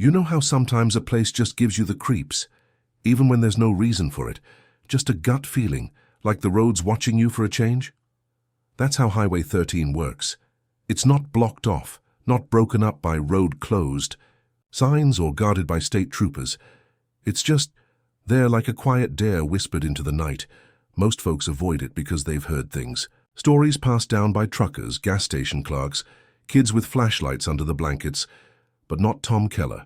You know how sometimes a place just gives you the creeps, even when there's no reason for it, just a gut feeling, like the road's watching you for a change? That's how Highway 13 works. It's not blocked off, not broken up by road closed, signs or guarded by state troopers. It's just there like a quiet dare whispered into the night. Most folks avoid it because they've heard things. Stories passed down by truckers, gas station clerks, kids with flashlights under the blankets, but not Tom Keller.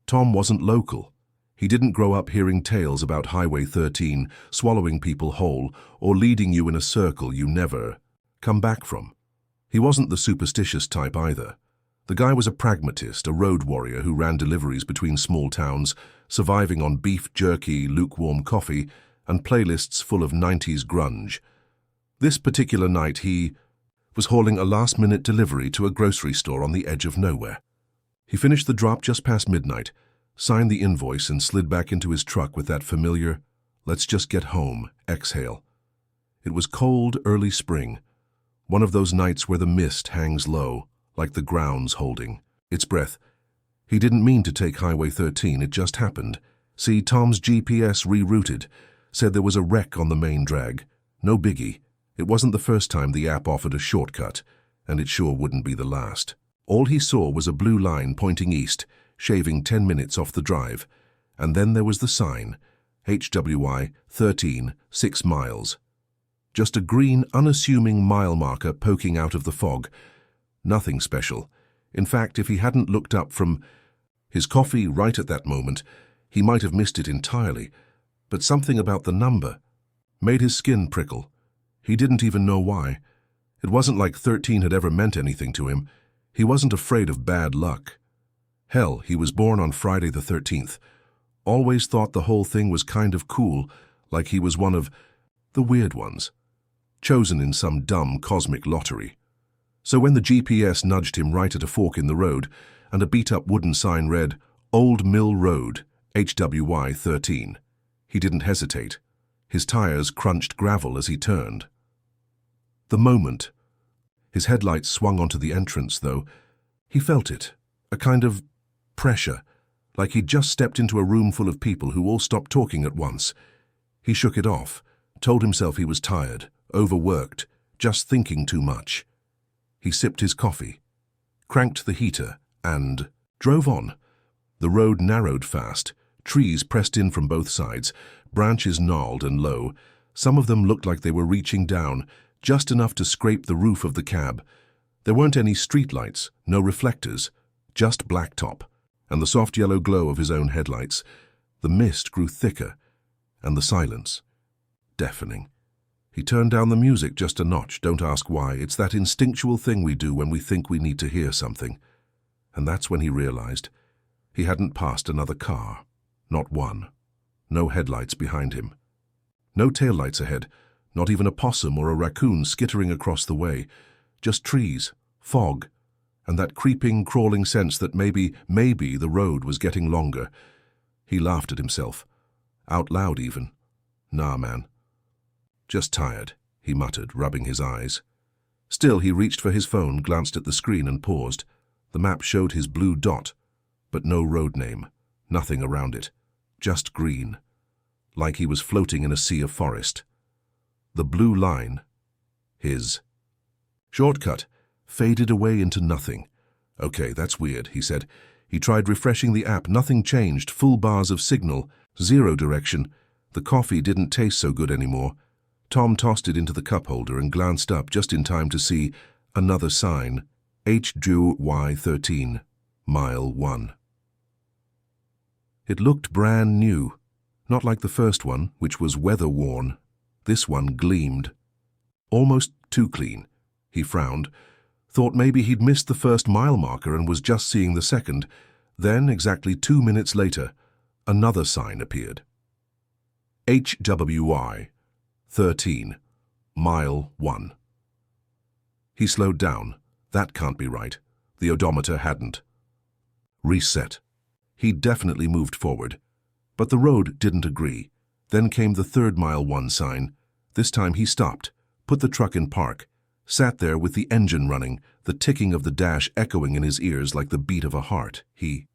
Tom wasn't local. He didn't grow up hearing tales about Highway 13 swallowing people whole or leading you in a circle you never come back from. He wasn't the superstitious type either. The guy was a pragmatist, a road warrior who ran deliveries between small towns, surviving on beef jerky, lukewarm coffee, and playlists full of 90s grunge. This particular night he was hauling a last-minute delivery to a grocery store on the edge of nowhere. He finished the drop just past midnight, signed the invoice and slid back into his truck with that familiar, "let's just get home" exhale. It was cold, early spring, one of those nights where the mist hangs low, like the ground's holding its breath. He didn't mean to take Highway 13, it just happened. See, Tom's GPS rerouted, said there was a wreck on the main drag. No biggie. It wasn't the first time the app offered a shortcut, and it sure wouldn't be the last. All he saw was a blue line pointing east, shaving 10 minutes off the drive, and then there was the sign, HWI 13, 6 miles. Just a green, unassuming mile marker poking out of the fog. Nothing special. In fact, if he hadn't looked up from his coffee right at that moment, he might have missed it entirely. But something about the number made his skin prickle. He didn't even know why. It wasn't like 13 had ever meant anything to him. He wasn't afraid of bad luck. Hell, he was born on Friday the 13th. Always thought the whole thing was kind of cool, like he was one of the weird ones, chosen in some dumb cosmic lottery. So when the GPS nudged him right at a fork in the road, and a beat-up wooden sign read, Old Mill Road, HWI 13, he didn't hesitate. His tires crunched gravel as he turned. The moment his headlights swung onto the entrance, though, he felt it, a kind of pressure, like he'd just stepped into a room full of people who all stopped talking at once. He shook it off, told himself he was tired, overworked, just thinking too much. He sipped his coffee, cranked the heater, and drove on. The road narrowed fast, trees pressed in from both sides, branches gnarled and low. Some of them looked like they were reaching down, just enough to scrape the roof of the cab. There weren't any streetlights, no reflectors, just blacktop, and the soft yellow glow of his own headlights. The mist grew thicker, and the silence deafening. He turned down the music just a notch. Don't ask why. It's that instinctual thing we do when we think we need to hear something. And that's when he realized he hadn't passed another car. Not one. No headlights behind him. No taillights ahead. Not even a possum or a raccoon skittering across the way. Just trees, fog, and that creeping, crawling sense that maybe the road was getting longer. He laughed at himself. Out loud even. Nah, man. Just tired, he muttered, rubbing his eyes. Still, he reached for his phone, glanced at the screen and paused. The map showed his blue dot, but no road name, nothing around it. Just green, like he was floating in a sea of forest. The blue line, his shortcut, faded away into nothing. Okay, that's weird, he said. He tried refreshing the app. Nothing changed. Full bars of signal, zero direction. The coffee didn't taste so good anymore. Tom tossed it into the cup holder and glanced up just in time to see another sign, HWI 13, mile 1. It looked brand new, not like the first one, which was weather-worn. This one gleamed. Almost too clean. He frowned, thought maybe he'd missed the first mile marker and was just seeing the second. Then, exactly 2 minutes later, another sign appeared. HWI 13, mile 1. He slowed down. That can't be right. The odometer hadn't reset. He'd definitely moved forward. But the road didn't agree. Then came the third mile 1 sign. This time he stopped, put the truck in park, sat there with the engine running, the ticking of the dash echoing in his ears like the beat of a heart. He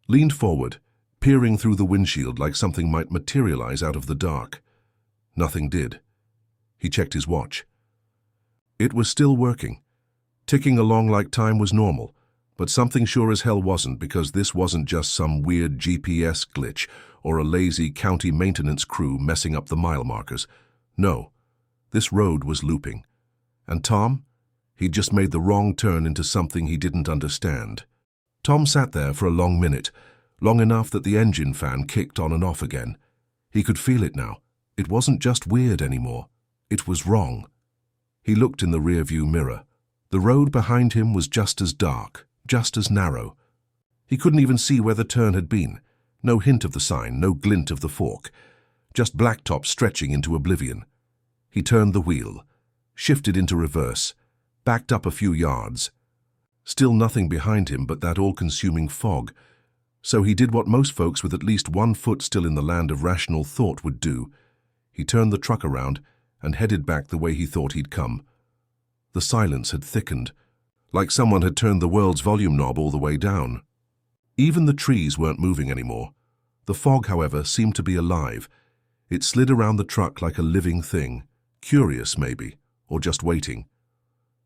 leaned forward, peering through the windshield like something might materialize out of the dark. Nothing did. He checked his watch. It was still working, ticking along like time was normal, but something sure as hell wasn't, because this wasn't just some weird GPS glitch or a lazy county maintenance crew messing up the mile markers. No, this road was looping. And Tom? He'd just made the wrong turn into something he didn't understand. Tom sat there for a long minute, long enough that the engine fan kicked on and off again. He could feel it now. It wasn't just weird anymore. It was wrong. He looked in the rearview mirror. The road behind him was just as dark, just as narrow. He couldn't even see where the turn had been. No hint of the sign, no glint of the fork. Just blacktop stretching into oblivion. He turned the wheel, shifted into reverse, backed up a few yards. Still nothing behind him but that all-consuming fog. So he did what most folks with at least 1 foot still in the land of rational thought would do. He turned the truck around and headed back the way he thought he'd come. The silence had thickened, like someone had turned the world's volume knob all the way down. Even the trees weren't moving anymore. The fog, however, seemed to be alive. It slid around the truck like a living thing, curious maybe, or just waiting.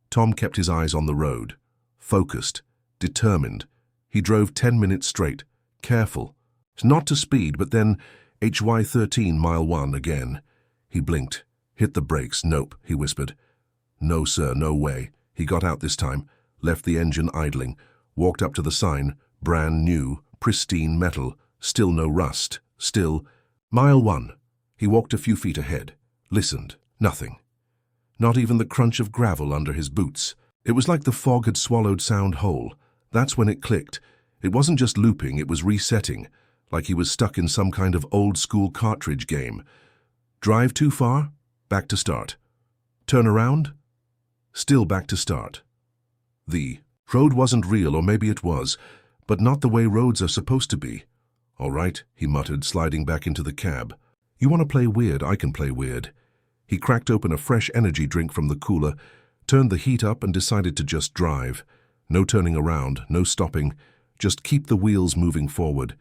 Tom kept his eyes on the road, focused, determined. He drove 10 minutes straight, careful. Not to speed, but then HY13 mile 1 again. He blinked, hit the brakes. Nope, he whispered. No, sir, no way. He got out this time, left the engine idling, walked up to the sign, brand new, pristine metal, still no rust, still. Mile 1. He walked a few feet ahead, listened. Nothing. Not even the crunch of gravel under his boots. It was like the fog had swallowed sound whole. That's when it clicked. It wasn't just looping, it was resetting, like he was stuck in some kind of old-school cartridge game. Drive too far? Back to start. Turn around? Still back to start. The road wasn't real, or maybe it was, but not the way roads are supposed to be. All right, he muttered, sliding back into the cab. You want to play weird, I can play weird. He cracked open a fresh energy drink from the cooler, turned the heat up and decided to just drive. No turning around, no stopping, just keep the wheels moving forward.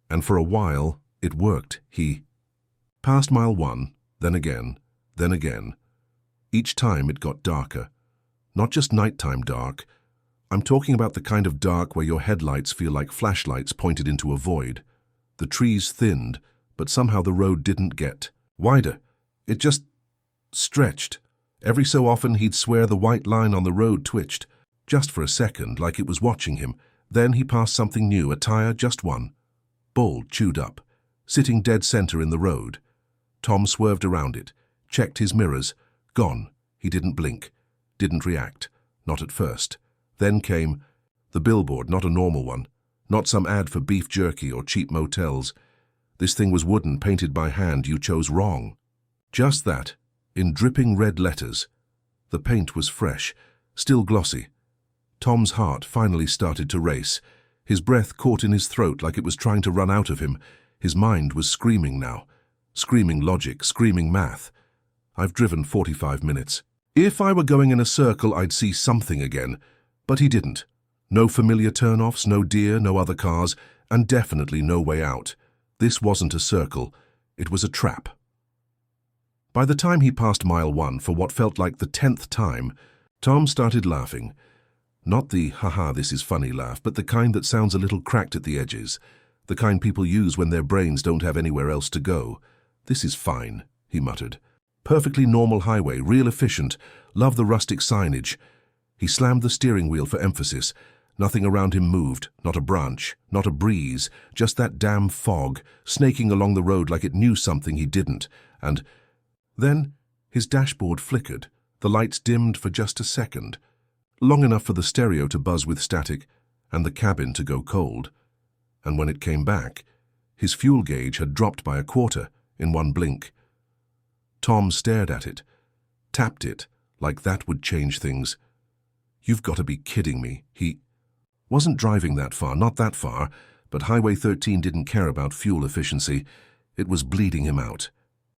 And for a while, it worked. He passed mile 1, then again, then again. Each time it got darker. Not just nighttime dark. I'm talking about the kind of dark where your headlights feel like flashlights pointed into a void. The trees thinned, but somehow the road didn't get wider. It just stretched. Every so often he'd swear the white line on the road twitched, just for a second, like it was watching him. Then he passed something new, a tire, just one. Bald, chewed up, sitting dead center in the road. Tom swerved around it, checked his mirrors. Gone. He didn't blink, didn't react, not at first. Then came the billboard, not a normal one, not some ad for beef jerky or cheap motels. This thing was wooden, painted by hand. You chose wrong. Just that, in dripping red letters. The paint was fresh, still glossy. Tom's heart finally started to race. His breath caught in his throat like it was trying to run out of him. His mind was screaming now. Screaming logic, screaming math. I've driven 45 minutes. If I were going in a circle, I'd see something again. But he didn't. No familiar turnoffs, no deer, no other cars, and definitely no way out. This wasn't a circle. It was a trap. By the time he passed mile 1 for what felt like the 10th time, Tom started laughing. Not the haha this is funny laugh, but the kind that sounds a little cracked at the edges. The kind people use when their brains don't have anywhere else to go. This is fine, he muttered. Perfectly normal highway, real efficient. Love the rustic signage. He slammed the steering wheel for emphasis. Nothing around him moved, not a branch, not a breeze, just that damn fog, snaking along the road like it knew something he didn't. And then his dashboard flickered. The lights dimmed for just a second, long enough for the stereo to buzz with static and the cabin to go cold. And when it came back, his fuel gauge had dropped by a quarter in one blink. Tom stared at it, tapped it, like that would change things. You've got to be kidding me. He wasn't driving that far, not that far, but Highway 13 didn't care about fuel efficiency. It was bleeding him out.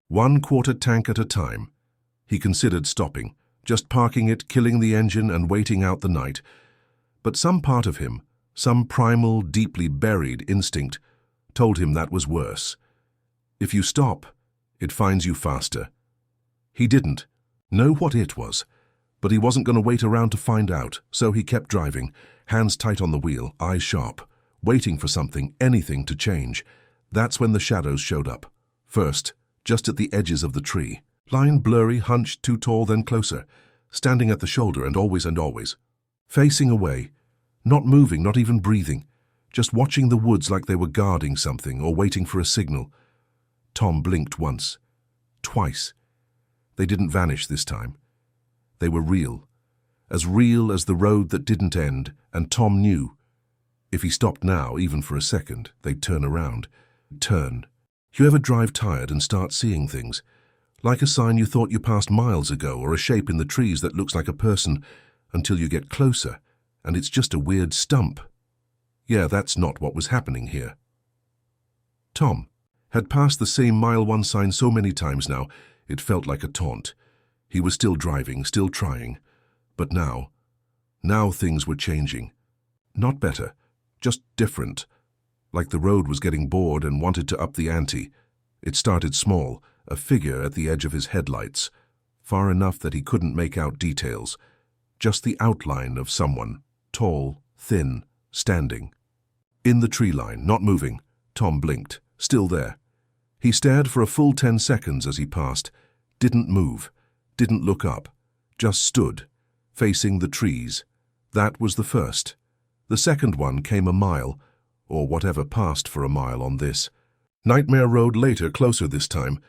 1/4 tank at a time. He considered stopping, just parking it, killing the engine and waiting out the night. But some part of him, Some primal, deeply buried instinct told him that was worse. If you stop, it finds you faster. He didn't know what it was, but he wasn't going to wait around to find out, so he kept driving, hands tight on the wheel, eyes sharp, waiting for something, anything to change. That's when the shadows showed up. First, just at the edges of the tree. Line blurry, hunched, too tall, then closer, standing at the shoulder and always, facing away, not moving, not even breathing, just watching the woods like they were guarding something or waiting for a signal. Tom blinked once, twice. They didn't vanish this time. They were real as the road that didn't end, and Tom knew. If he stopped now, even for a second, they'd turn around. Turn. You ever drive tired and start seeing things? Like a sign you thought you passed miles ago, or a shape in the trees that looks like a person, until you get closer, and it's just a weird stump. Yeah, that's not what was happening here. Tom had passed the same mile one sign so many times now, it felt like a taunt. He was still driving, still trying. But now things were changing. Not better, just different. Like the road was getting bored and wanted to up the ante. It started small, a figure at the edge of his headlights, far enough that he couldn't make out details. Just the outline of someone, tall, thin, standing. In the tree line, not moving. Tom blinked, still there. He stared for a full 10 seconds as he passed, didn't move, didn't look up, just stood, facing the trees. That was the first. The second one came a mile, or whatever passed for a mile on this. Nightmare Road later, closer this time,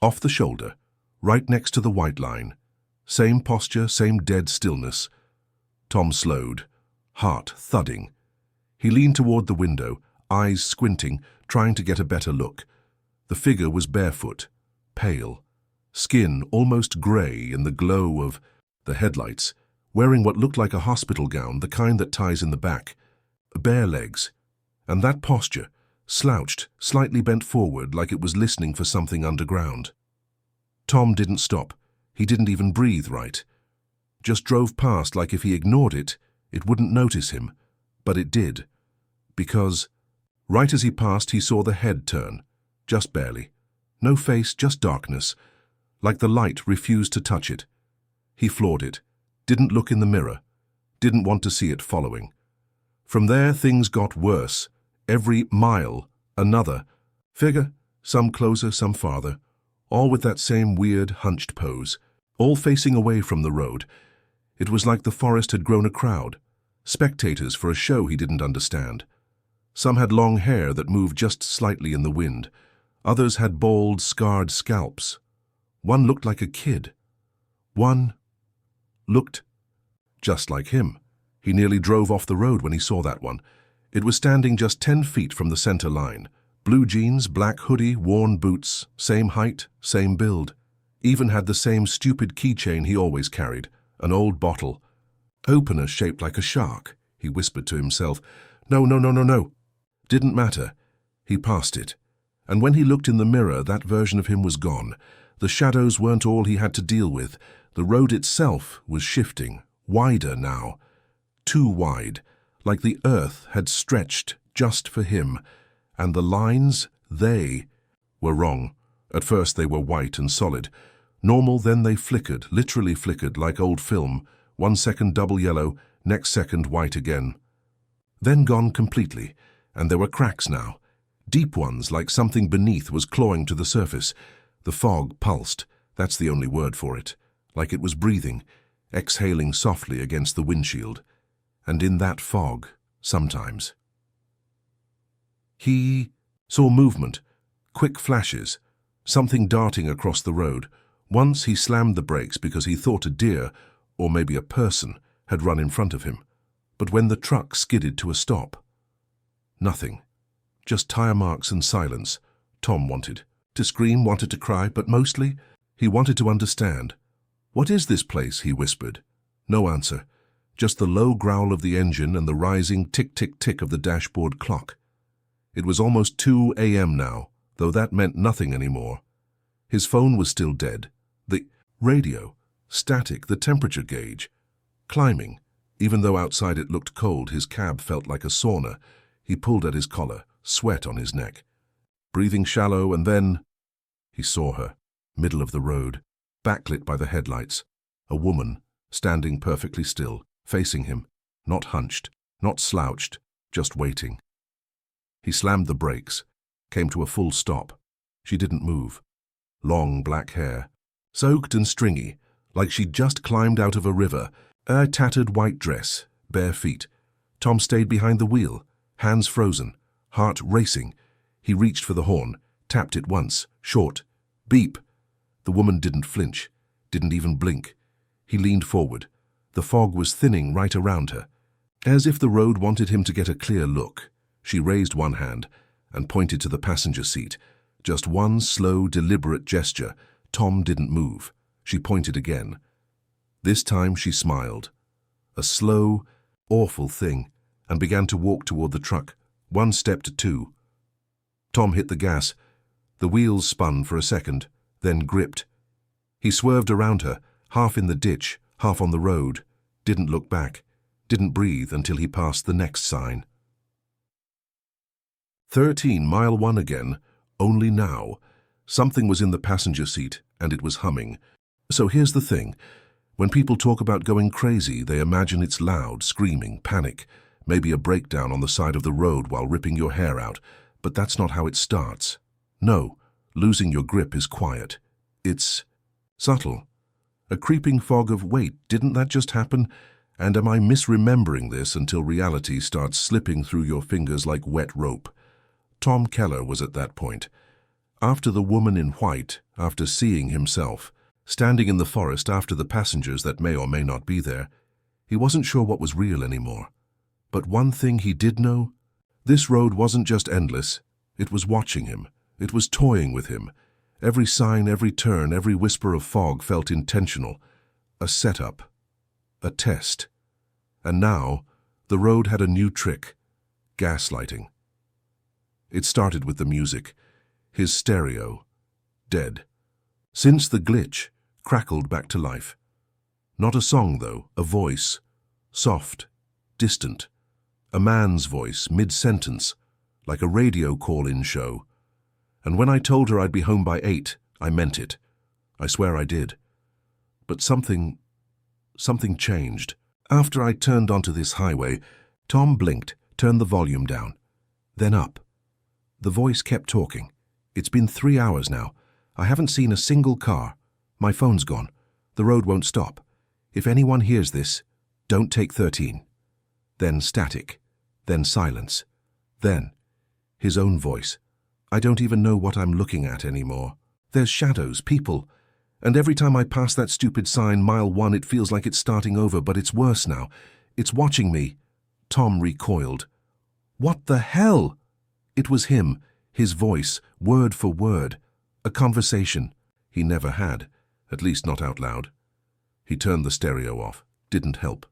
off the shoulder, right next to the white line. Same posture, same dead stillness. Tom slowed, heart thudding. He leaned toward the window, eyes squinting, trying to get a better look. The figure was barefoot, pale, skin almost gray in the glow of the headlights, wearing what looked like a hospital gown, the kind that ties in the back. Bare legs, and that posture, slouched, slightly bent forward like it was listening for something underground. Tom didn't stop. He didn't even breathe right. Just drove past like if he ignored it, it wouldn't notice him. But it did. Because, right as he passed, he saw the head turn. Just barely. No face, just darkness. Like the light refused to touch it. He floored it. Didn't look in the mirror. Didn't want to see it following. From there, things got worse. Every mile, another. Figure, some closer, some farther. All with that same weird, hunched pose. All facing away from the road. It was like the forest had grown a crowd. Spectators for a show he didn't understand. Some had long hair that moved just slightly in the wind. Others had bald, scarred scalps. One looked like a kid. One looked just like him. He nearly drove off the road when he saw that one. It was standing just 10 feet from the center line. Blue jeans, black hoodie, worn boots, same height, same build. Even had the same stupid keychain he always carried, an old bottle. Opener shaped like a shark, he whispered to himself. No. Didn't matter. He passed it. And when he looked in the mirror, that version of him was gone. The shadows weren't all he had to deal with. The road itself was shifting, wider now. Too wide, like the earth had stretched just for him. And the lines, they were wrong. At first they were white and solid. Normal, then they flickered, literally flickered, like old film. 1 second double yellow, next second white again. Then gone completely, and there were cracks now. Deep ones, like something beneath was clawing to the surface. The fog pulsed, that's the only word for it, like it was breathing, exhaling softly against the windshield. And in that fog, sometimes, he saw movement, quick flashes, something darting across the road. Once he slammed the brakes because he thought a deer, or maybe a person, had run in front of him. But when the truck skidded to a stop, nothing. Just tire marks and silence. Tom wanted to scream, wanted to cry, but mostly he wanted to understand. What is this place? He whispered. No answer. Just the low growl of the engine and the rising tick-tick-tick of the dashboard clock. It was almost 2 a.m. now, though that meant nothing anymore. His phone was still dead. The radio, static, the temperature gauge, climbing, Even though outside it looked cold, his cab felt like a sauna. He pulled at his collar, sweat on his neck. Breathing shallow, and then he saw her, middle of the road, backlit by the headlights. A woman, standing perfectly still, facing him, not hunched, not slouched, just waiting. He slammed the brakes, came to a full stop. She didn't move. Long black hair, soaked and stringy, like she'd just climbed out of a river. A tattered white dress, bare feet. Tom stayed behind the wheel, hands frozen, heart racing. He reached for the horn, tapped it once, short. Beep! The woman didn't flinch, didn't even blink. He leaned forward. The fog was thinning right around her. As if the road wanted him to get a clear look, she raised one hand and pointed to the passenger seat. Just one slow, deliberate gesture. Tom didn't move. She pointed again. This time she smiled. A slow, awful thing, and began to walk toward the truck. One step to two. Tom hit the gas. The wheels spun for a second, then gripped. He swerved around her, half in the ditch, half on the road, didn't look back, didn't breathe until he passed the next sign. 13 mile 1 again, only now. Something was in the passenger seat, and it was humming. So here's the thing. When people talk about going crazy, they imagine it's loud, screaming, panic, maybe a breakdown on the side of the road while ripping your hair out. But that's not how it starts. No, losing your grip is quiet. It's subtle. A creeping fog of, wait, didn't that just happen? And am I misremembering this until reality starts slipping through your fingers like wet rope? Tom Keller was at that point. After the woman in white, after seeing himself, standing in the forest after the passengers that may or may not be there, he wasn't sure what was real anymore. But one thing he did know, this road wasn't just endless, it was watching him, it was toying with him. Every sign, every turn, every whisper of fog felt intentional. A setup, a test. And now, the road had a new trick, gaslighting. It started with the music, his stereo, dead. Since the glitch, crackled back to life. Not a song, though, a voice, soft, distant. A man's voice, mid-sentence, like a radio call-in show. And when I told her I'd be home by 8, I meant it. I swear I did. But something changed. After I turned onto this highway, Tom blinked, turned the volume down, then up. The voice kept talking. It's been 3 hours now. I haven't seen a single car. My phone's gone. The road won't stop. If anyone hears this, don't take 13. Then static. Then silence. Then his own voice. I don't even know what I'm looking at anymore. There's shadows, people. And every time I pass that stupid sign, mile 1, it feels like it's starting over, but it's worse now. It's watching me. Tom recoiled. What the hell? It was him, his voice, word for word. A conversation he never had, at least not out loud. He turned the stereo off. Didn't help.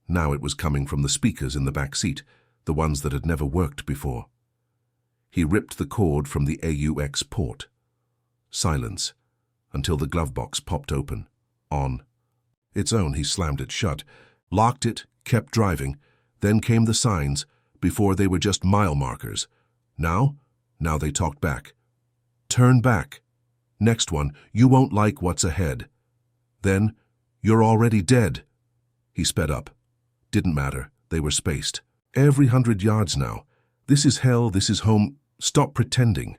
Now it was coming from the speakers in the back seat, the ones that had never worked before. He ripped the cord from the AUX port. Silence, until the glove box popped open. On its own, he slammed it shut, locked it, kept driving. Then came the signs. Before they were just mile markers. Now they talked back. Turn back. Next one, you won't like what's ahead. Then, you're already dead. He sped up. Didn't matter. They were spaced. Every 100 yards now. This is hell, this is home. Stop pretending.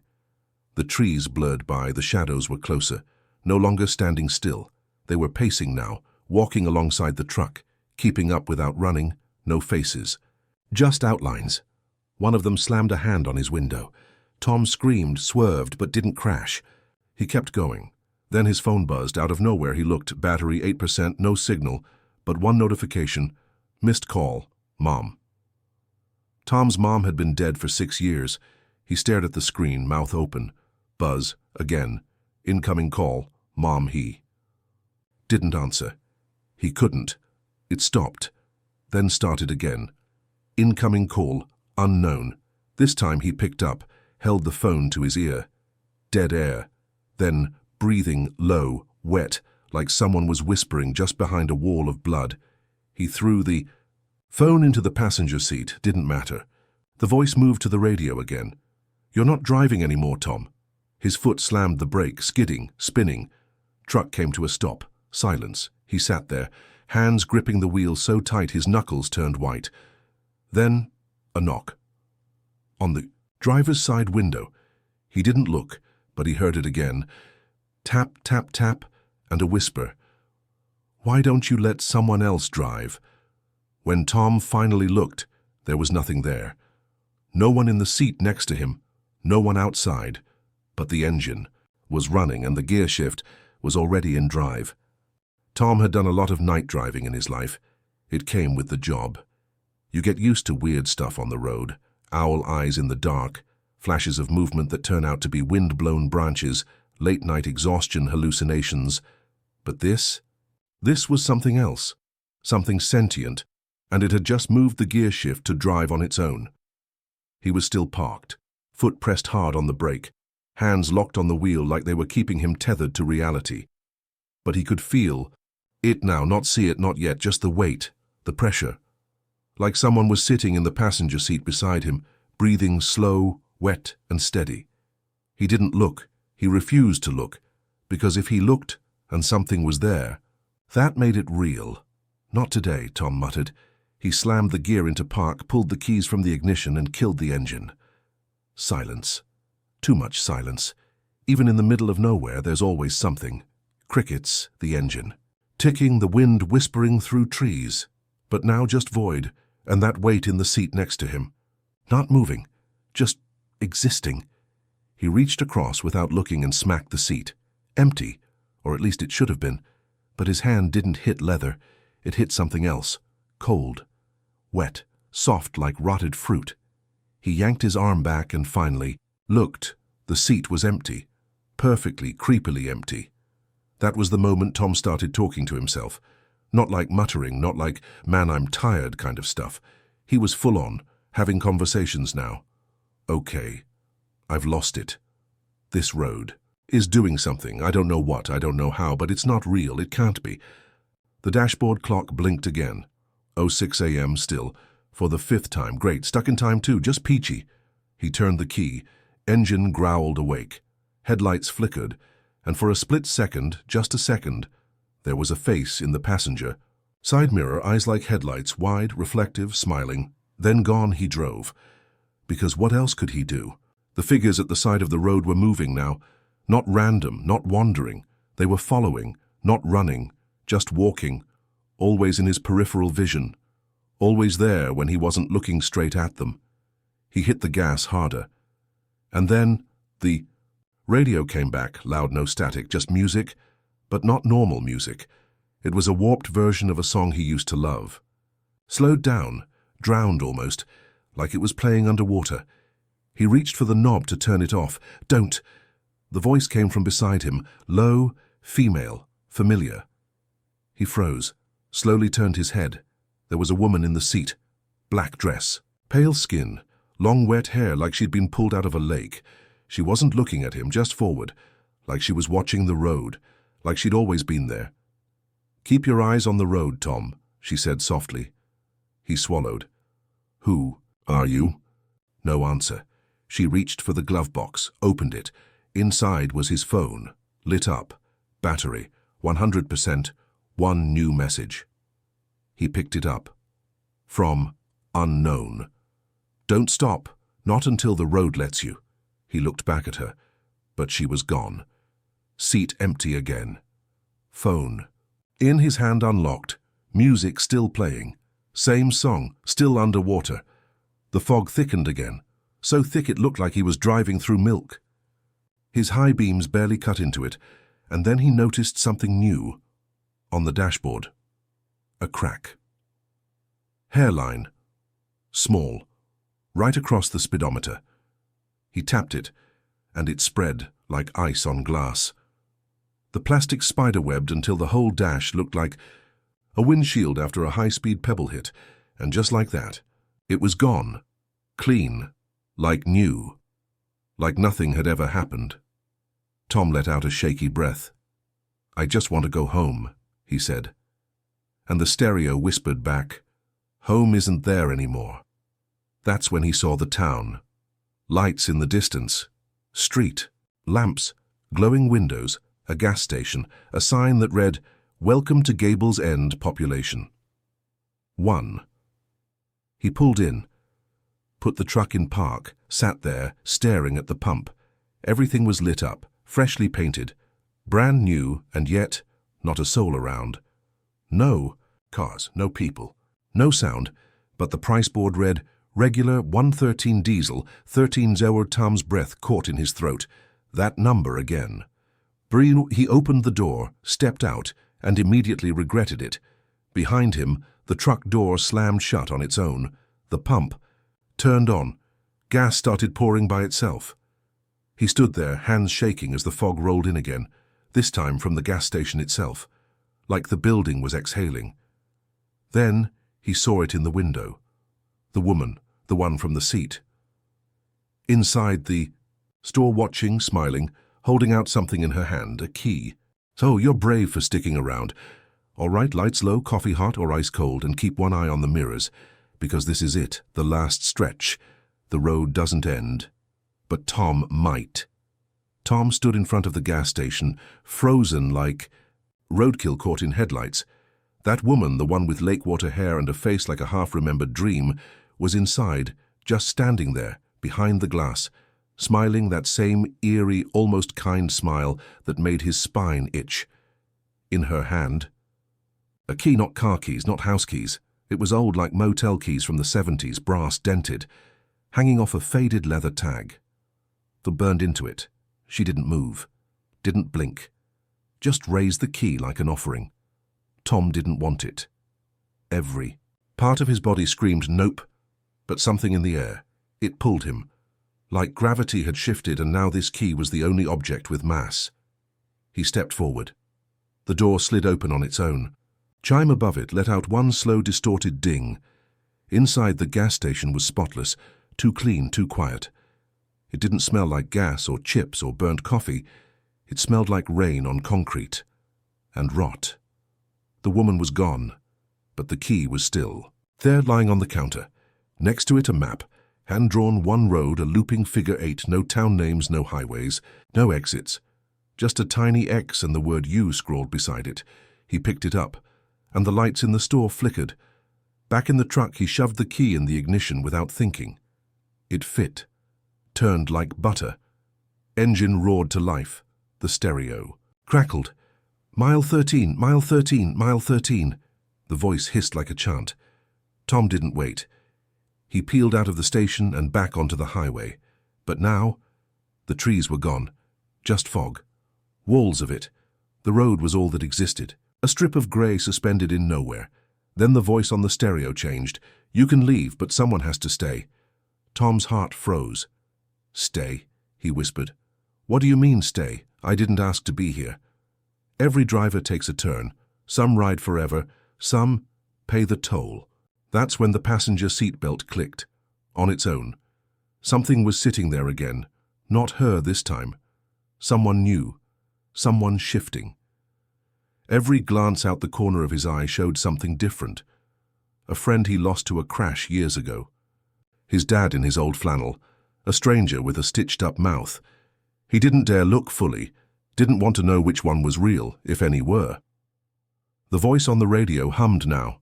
The trees blurred by, the shadows were closer, no longer standing still. They were pacing now, walking alongside the truck, keeping up without running, no faces. Just outlines. One of them slammed a hand on his window. Tom screamed, swerved, but didn't crash. He kept going. Then his phone buzzed. Out of nowhere he looked. Battery 8%, no signal, but one notification. Missed call. Mom. Tom's mom had been dead for 6 years. He stared at the screen, mouth open. Buzz, again. Incoming call. Mom, he. Didn't answer. He couldn't. It stopped. Then started again. Incoming call. Unknown. This time he picked up, held the phone to his ear. Dead air. Then, breathing low, wet, like someone was whispering just behind a wall of blood. He threw the Phone into the passenger seat didn't matter. The voice moved to the radio again. "You're not driving anymore, Tom." His foot slammed the brake, skidding, spinning. Truck came to a stop. Silence. He sat there, hands gripping the wheel so tight his knuckles turned white. Then, a knock. On the driver's side window. He didn't look, but he heard it again. Tap, tap, tap, and a whisper. "Why don't you let someone else drive?" When Tom finally looked, there was nothing there. No one in the seat next to him, no one outside, but the engine was running and the gear shift was already in drive. Tom had done a lot of night driving in his life. It came with the job. You get used to weird stuff on the road, owl eyes in the dark, flashes of movement that turn out to be wind-blown branches, late-night exhaustion hallucinations. But this was something else, something sentient, and it had just moved the gear shift to drive on its own. He was still parked, foot pressed hard on the brake, hands locked on the wheel like they were keeping him tethered to reality. But he could feel it now, not see it, not yet, just the weight, the pressure. Like someone was sitting in the passenger seat beside him, breathing slow, wet, and steady. He didn't look. He refused to look, because if he looked and something was there, that made it real. "Not today," Tom muttered. He slammed the gear into park, pulled the keys from the ignition, and killed the engine. Silence. Too much silence. Even in the middle of nowhere, there's always something. Crickets, the engine. Ticking, the wind whispering through trees. But now just void, and that weight in the seat next to him. Not moving, just existing. He reached across without looking and smacked the seat. Empty, or at least it should have been. But his hand didn't hit leather. It hit something else. Cold. Wet. Soft like rotted fruit. He yanked his arm back and finally looked. The seat was empty. Perfectly, creepily empty. That was the moment Tom started talking to himself. Not like muttering, not like, "Man, I'm tired" kind of stuff. He was full on, having conversations now. "Okay. I've lost it. This road is doing something. I don't know what, I don't know how, but it's not real. It can't be." The dashboard clock blinked again. 06 a.m. still. For the 5th time. Great. Stuck in time too. Just peachy. He turned the key. Engine growled awake. Headlights flickered. And for a split second, just a second, there was a face in the passenger. Side mirror, eyes like headlights, wide, reflective, smiling. Then gone he drove. Because what else could he do? The figures at the side of the road were moving now. Not random, not wandering. They were following, not running, just walking. Always in his peripheral vision. Always there when he wasn't looking straight at them. He hit the gas harder. And then the radio came back, loud, no static, just music, but not normal music. It was a warped version of a song he used to love. Slowed down, drowned almost, like it was playing underwater. He reached for the knob to turn it off. "Don't!" The voice came from beside him, low, female, familiar. He froze, slowly turned his head. There was a woman in the seat. Black dress, pale skin, long wet hair like she'd been pulled out of a lake. She wasn't looking at him, just forward, like she was watching the road, like she'd always been there. "Keep your eyes on the road, Tom," she said softly. He swallowed. "Who are you?" No answer. She reached for the glove box, opened it. Inside was his phone, lit up, battery, 100%, one new message. He picked it up. From unknown. "Don't stop, not until the road lets you." He looked back at her, but she was gone. Seat empty again. Phone. In his hand unlocked, music still playing. Same song, still underwater. The fog thickened again, so thick it looked like he was driving through milk. His high beams barely cut into it, and then he noticed something new. On the dashboard. A crack. Hairline. Small. Right across the speedometer. He tapped it, and it spread like ice on glass. The plastic spider-webbed until the whole dash looked like a windshield after a high-speed pebble hit, and just like that, it was gone. Clean. Like new. Like nothing had ever happened. Tom let out a shaky breath. "I just want to go home," he said. And the stereo whispered back, Home isn't there anymore. That's when he saw the town. Lights in the distance. Street. Lamps. Glowing windows. A gas station. A sign that read, "Welcome to Gables End, population." 1. He pulled in, put the truck in park, sat there, staring at the pump. Everything was lit up, freshly painted, brand new, and yet not a soul around. No cars, no people, no sound, but the price board read, "Regular 113 diesel, 13 hour." Tom's breath caught in his throat. That number again. He opened the door, stepped out, and immediately regretted it. Behind him, the truck door slammed shut on its own. The pump turned on. Gas started pouring by itself. He stood there, hands shaking as the fog rolled in again, this time from the gas station itself, like the building was exhaling. Then he saw it in the window. The woman, the one from the seat. Inside the store, watching, smiling, holding out something in her hand, a key. "So you're brave for sticking around. All right, lights low, coffee hot or ice cold, and keep one eye on the mirrors, because this is it, the last stretch. The road doesn't end." But Tom might. Tom stood in front of the gas station, frozen like roadkill caught in headlights. That woman, the one with lakewater hair and a face like a half-remembered dream, was inside, just standing there, behind the glass, smiling that same eerie, almost kind smile that made his spine itch. In her hand, a key, not car keys, not house keys. It was old, like motel keys from the 70s, brass dented, hanging off a faded leather tag. The burned into it. She didn't move, didn't blink, just raised the key like an offering. Tom didn't want it. Every part of his body screamed nope, but something in the air. It pulled him, like gravity had shifted, and now this key was the only object with mass. He stepped forward. The door slid open on its own. Chime above it let out one slow, distorted ding. Inside, the gas station was spotless, too clean, too quiet. It didn't smell like gas or chips or burnt coffee. It smelled like rain on concrete and rot. The woman was gone, but the key was still there, lying on the counter. Next to it, a map, hand-drawn, one road, a looping figure 8, no town names, no highways, no exits. Just a tiny X and the word U scrawled beside it. He picked it up, and the lights in the store flickered. Back in the truck, he shoved the key in the ignition without thinking. It fit, turned like butter. Engine roared to life. The stereo crackled. "Mile 13, mile 13, mile 13. The voice hissed like a chant. Tom didn't wait. He peeled out of the station and back onto the highway. But now, the trees were gone. Just fog. Walls of it. The road was all that existed. A strip of grey suspended in nowhere. Then the voice on the stereo changed. "You can leave, but someone has to stay." Tom's heart froze. "Stay," he whispered. "What do you mean, stay? I didn't ask to be here." Every driver takes a turn. Some ride forever, some pay the toll. That's when the passenger seatbelt clicked. On its own. Something was sitting there again. Not her this time. Someone new. Someone shifting. Every glance out the corner of his eye showed something different. A friend he lost to a crash years ago. His dad in his old flannel. A stranger with a stitched-up mouth. He didn't dare look fully. Didn't want to know which one was real, if any were. The voice on the radio hummed now.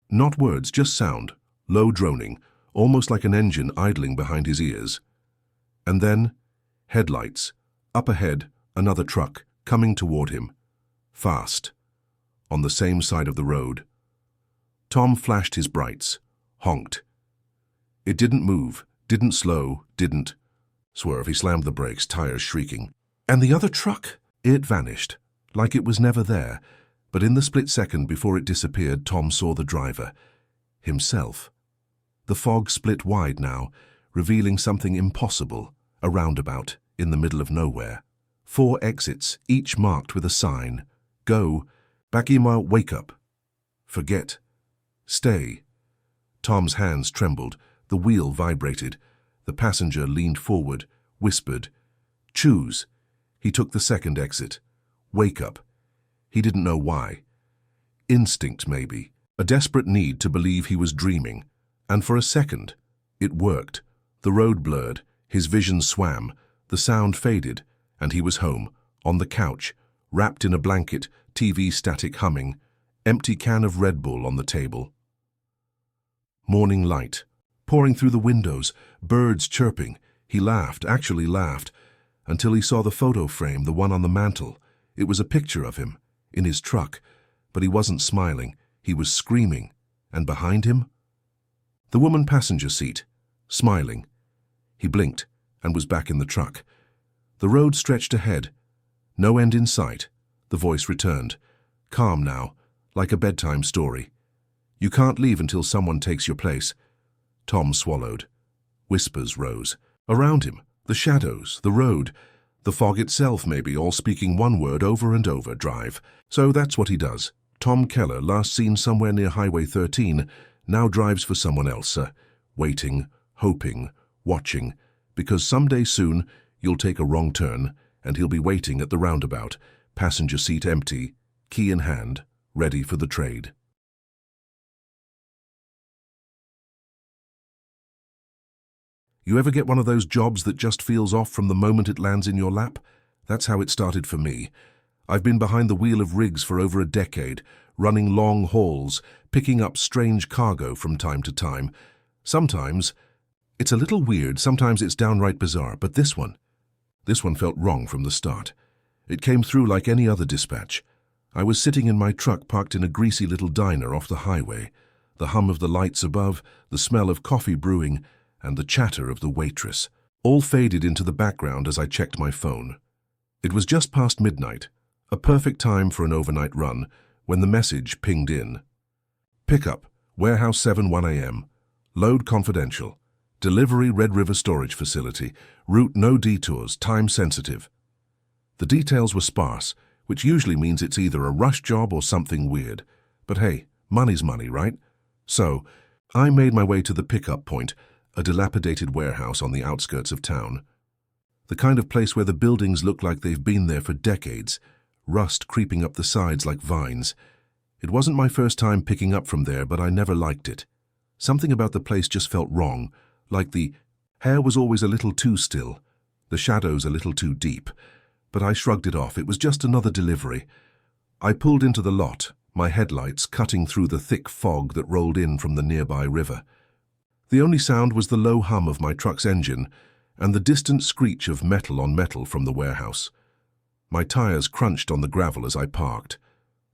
Not words, just sound, low droning, almost like an engine idling behind his ears. And then, headlights. Up ahead, another truck, coming toward him. Fast. On the same side of the road. Tom flashed his brights, honked. It didn't move, didn't slow, didn't swerve. He slammed the brakes, tires shrieking. And the other truck? It vanished, like it was never there. But in the split second before it disappeared, Tom saw the driver. Himself. The fog split wide now, revealing something impossible, a roundabout, in the middle of nowhere. 4 exits, each marked with a sign. Go. Bakima, wake up. Forget. Stay. Tom's hands trembled. The wheel vibrated. The passenger leaned forward, whispered. Choose. He took the second exit. Wake up. He didn't know why. Instinct, maybe. A desperate need to believe he was dreaming. And for a second, it worked. The road blurred, his vision swam, the sound faded, and he was home, on the couch, wrapped in a blanket, TV static humming, empty can of Red Bull on the table. Morning light, pouring through the windows, birds chirping. He laughed, actually laughed, until he saw the photo frame, the one on the mantel. It was a picture of him, in his truck, but he wasn't smiling, he was screaming. And behind him? The woman passenger seat, smiling. He blinked and was back in the truck. The road stretched ahead. No end in sight. The voice returned. Calm now, like a bedtime story. You can't leave until someone takes your place. Tom swallowed. Whispers rose. Around him, the shadows, the road, the fog itself maybe, all speaking one word over and over, drive. So that's what he does. Tom Keller, last seen somewhere near Highway 13, now drives for someone else, waiting, hoping, watching, because someday soon you'll take a wrong turn and he'll be waiting at the roundabout, passenger seat empty, key in hand, ready for the trade. You ever get one of those jobs that just feels off from the moment it lands in your lap? That's how it started for me. I've been behind the wheel of rigs for over a decade, running long hauls, picking up strange cargo from time to time. Sometimes it's a little weird, sometimes it's downright bizarre, but this one felt wrong from the start. It came through like any other dispatch. I was sitting in my truck parked in a greasy little diner off the highway. The hum of the lights above, the smell of coffee brewing, and the chatter of the waitress, all faded into the background as I checked my phone. It was just past midnight, a perfect time for an overnight run, when the message pinged in. Pickup, Warehouse 7, 1 a.m. Load confidential. Delivery Red River Storage Facility. Route no detours, time sensitive. The details were sparse, which usually means it's either a rush job or something weird. But hey, money's money, right? So, I made my way to the pickup point, a dilapidated warehouse on the outskirts of town. The kind of place where the buildings look like they've been there for decades, rust creeping up the sides like vines. It wasn't my first time picking up from there, but I never liked it. Something about the place just felt wrong, like the hair was always a little too still, the shadows a little too deep. But I shrugged it off. It was just another delivery. I pulled into the lot, my headlights cutting through the thick fog that rolled in from the nearby river. The only sound was the low hum of my truck's engine and the distant screech of metal on metal from the warehouse. My tires crunched on the gravel as I parked.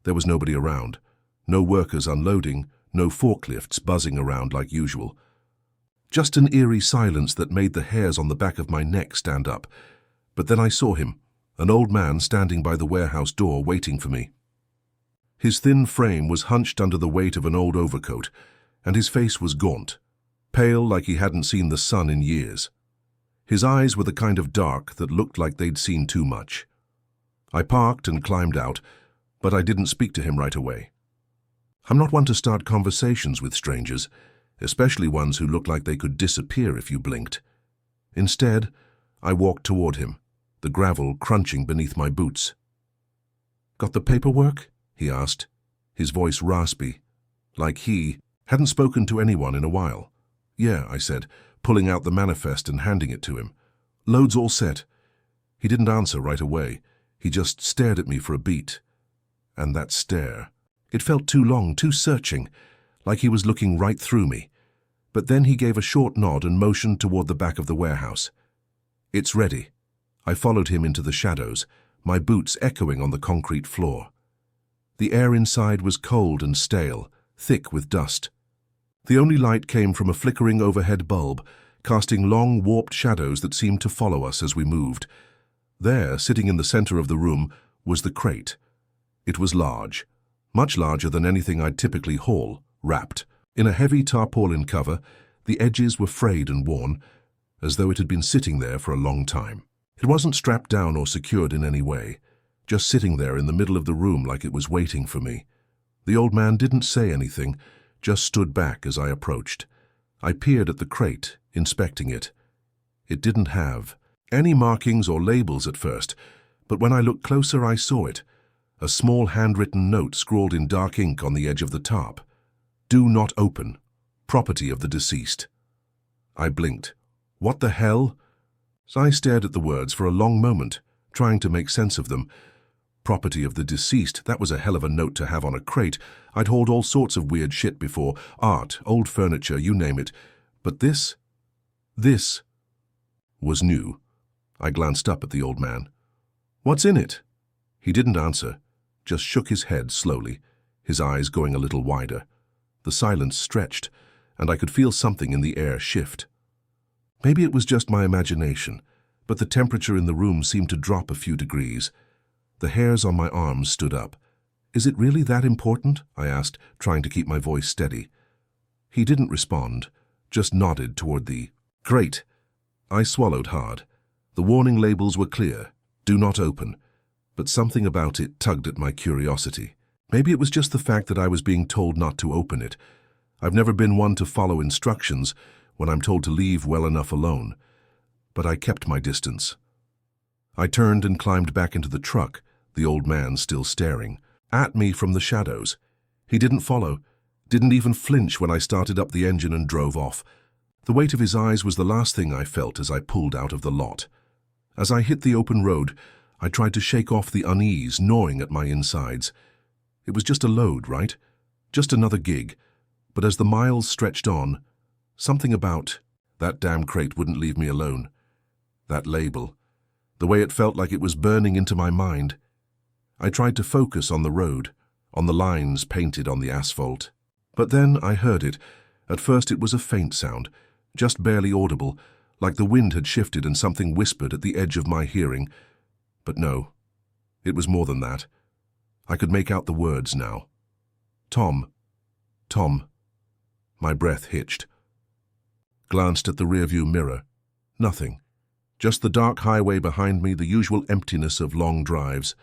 There was nobody around. No workers unloading, no forklifts buzzing around like usual. Just an eerie silence that made the hairs on the back of my neck stand up. But then I saw him, an old man standing by the warehouse door waiting for me. His thin frame was hunched under the weight of an old overcoat, and his face was gaunt, pale like he hadn't seen the sun in years. His eyes were the kind of dark that looked like they'd seen too much. I parked and climbed out, but I didn't speak to him right away. I'm not one to start conversations with strangers, especially ones who look like they could disappear if you blinked. Instead, I walked toward him, the gravel crunching beneath my boots. "Got the paperwork?" he asked, his voice raspy, like he hadn't spoken to anyone in a while. "Yeah," I said, pulling out the manifest and handing it to him. "Load's all set." He didn't answer right away. He just stared at me for a beat. And that stare, it felt too long, too searching, like he was looking right through me. But then he gave a short nod and motioned toward the back of the warehouse. "It's ready." I followed him into the shadows, my boots echoing on the concrete floor. The air inside was cold and stale, thick with dust. The only light came from a flickering overhead bulb, casting long, warped shadows that seemed to follow us as we moved. There, sitting in the center of the room, was the crate. It was large, much larger than anything I'd typically haul, wrapped. In a heavy tarpaulin cover, the edges were frayed and worn, as though it had been sitting there for a long time. It wasn't strapped down or secured in any way, just sitting there in the middle of the room like it was waiting for me. The old man didn't say anything, just stood back as I approached. I peered at the crate, inspecting it. It didn't have any markings or labels at first, but when I looked closer I saw it, a small handwritten note scrawled in dark ink on the edge of the tarp. "Do not open. Property of the deceased." I blinked. What the hell? I stared at the words for a long moment, trying to make sense of them. Property of the deceased, that was a hell of a note to have on a crate. I'd hauled all sorts of weird shit before, art, old furniture, you name it. But this was new. I glanced up at the old man. "What's in it?" He didn't answer, just shook his head slowly, his eyes going a little wider. The silence stretched, and I could feel something in the air shift. Maybe it was just my imagination, but the temperature in the room seemed to drop a few degrees. The hairs on my arms stood up. "Is it really that important?" I asked, trying to keep my voice steady. He didn't respond, just nodded toward the crate. I swallowed hard. The warning labels were clear, "Do not open," but something about it tugged at my curiosity. Maybe it was just the fact that I was being told not to open it. I've never been one to follow instructions when I'm told to leave well enough alone, but I kept my distance. I turned and climbed back into the truck, the old man still staring at me from the shadows. He didn't follow, didn't even flinch when I started up the engine and drove off. The weight of his eyes was the last thing I felt as I pulled out of the lot. As I hit the open road, I tried to shake off the unease gnawing at my insides. It was just a load, right? Just another gig. But as the miles stretched on, something about that damn crate wouldn't leave me alone. That label, the way it felt like it was burning into my mind. I tried to focus on the road, on the lines painted on the asphalt. But then I heard it. At first it was a faint sound, just barely audible, like the wind had shifted and something whispered at the edge of my hearing. But no, it was more than that. I could make out the words now. "Tom, Tom." My breath hitched. Glanced at the rearview mirror. Nothing. Just the dark highway behind me, the usual emptiness of long drives.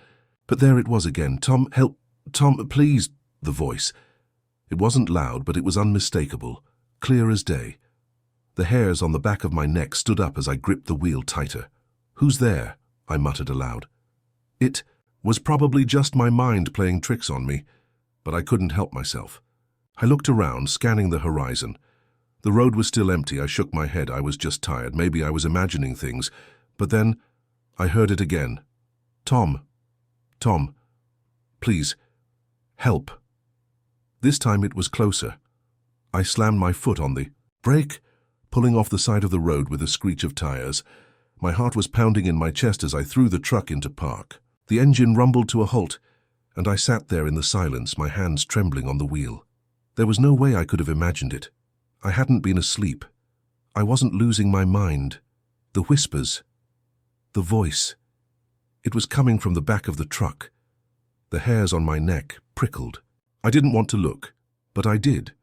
But there it was again. "Tom, help. Tom, please." The voice. It wasn't loud, but it was unmistakable, clear as day. The hairs on the back of my neck stood up as I gripped the wheel tighter. "Who's there?" I muttered aloud. It was probably just my mind playing tricks on me, but I couldn't help myself. I looked around, scanning the horizon. The road was still empty. I shook my head. I was just tired. Maybe I was imagining things. But then I heard it again. "Tom, Tom, please, help." This time it was closer. I slammed my foot on the brake, pulling off the side of the road with a screech of tires. My heart was pounding in my chest as I threw the truck into park. The engine rumbled to a halt, and I sat there in the silence, my hands trembling on the wheel. There was no way I could have imagined it. I hadn't been asleep. I wasn't losing my mind. The whispers, the voice. It was coming from the back of the truck. The hairs on my neck prickled. I didn't want to look, but I did.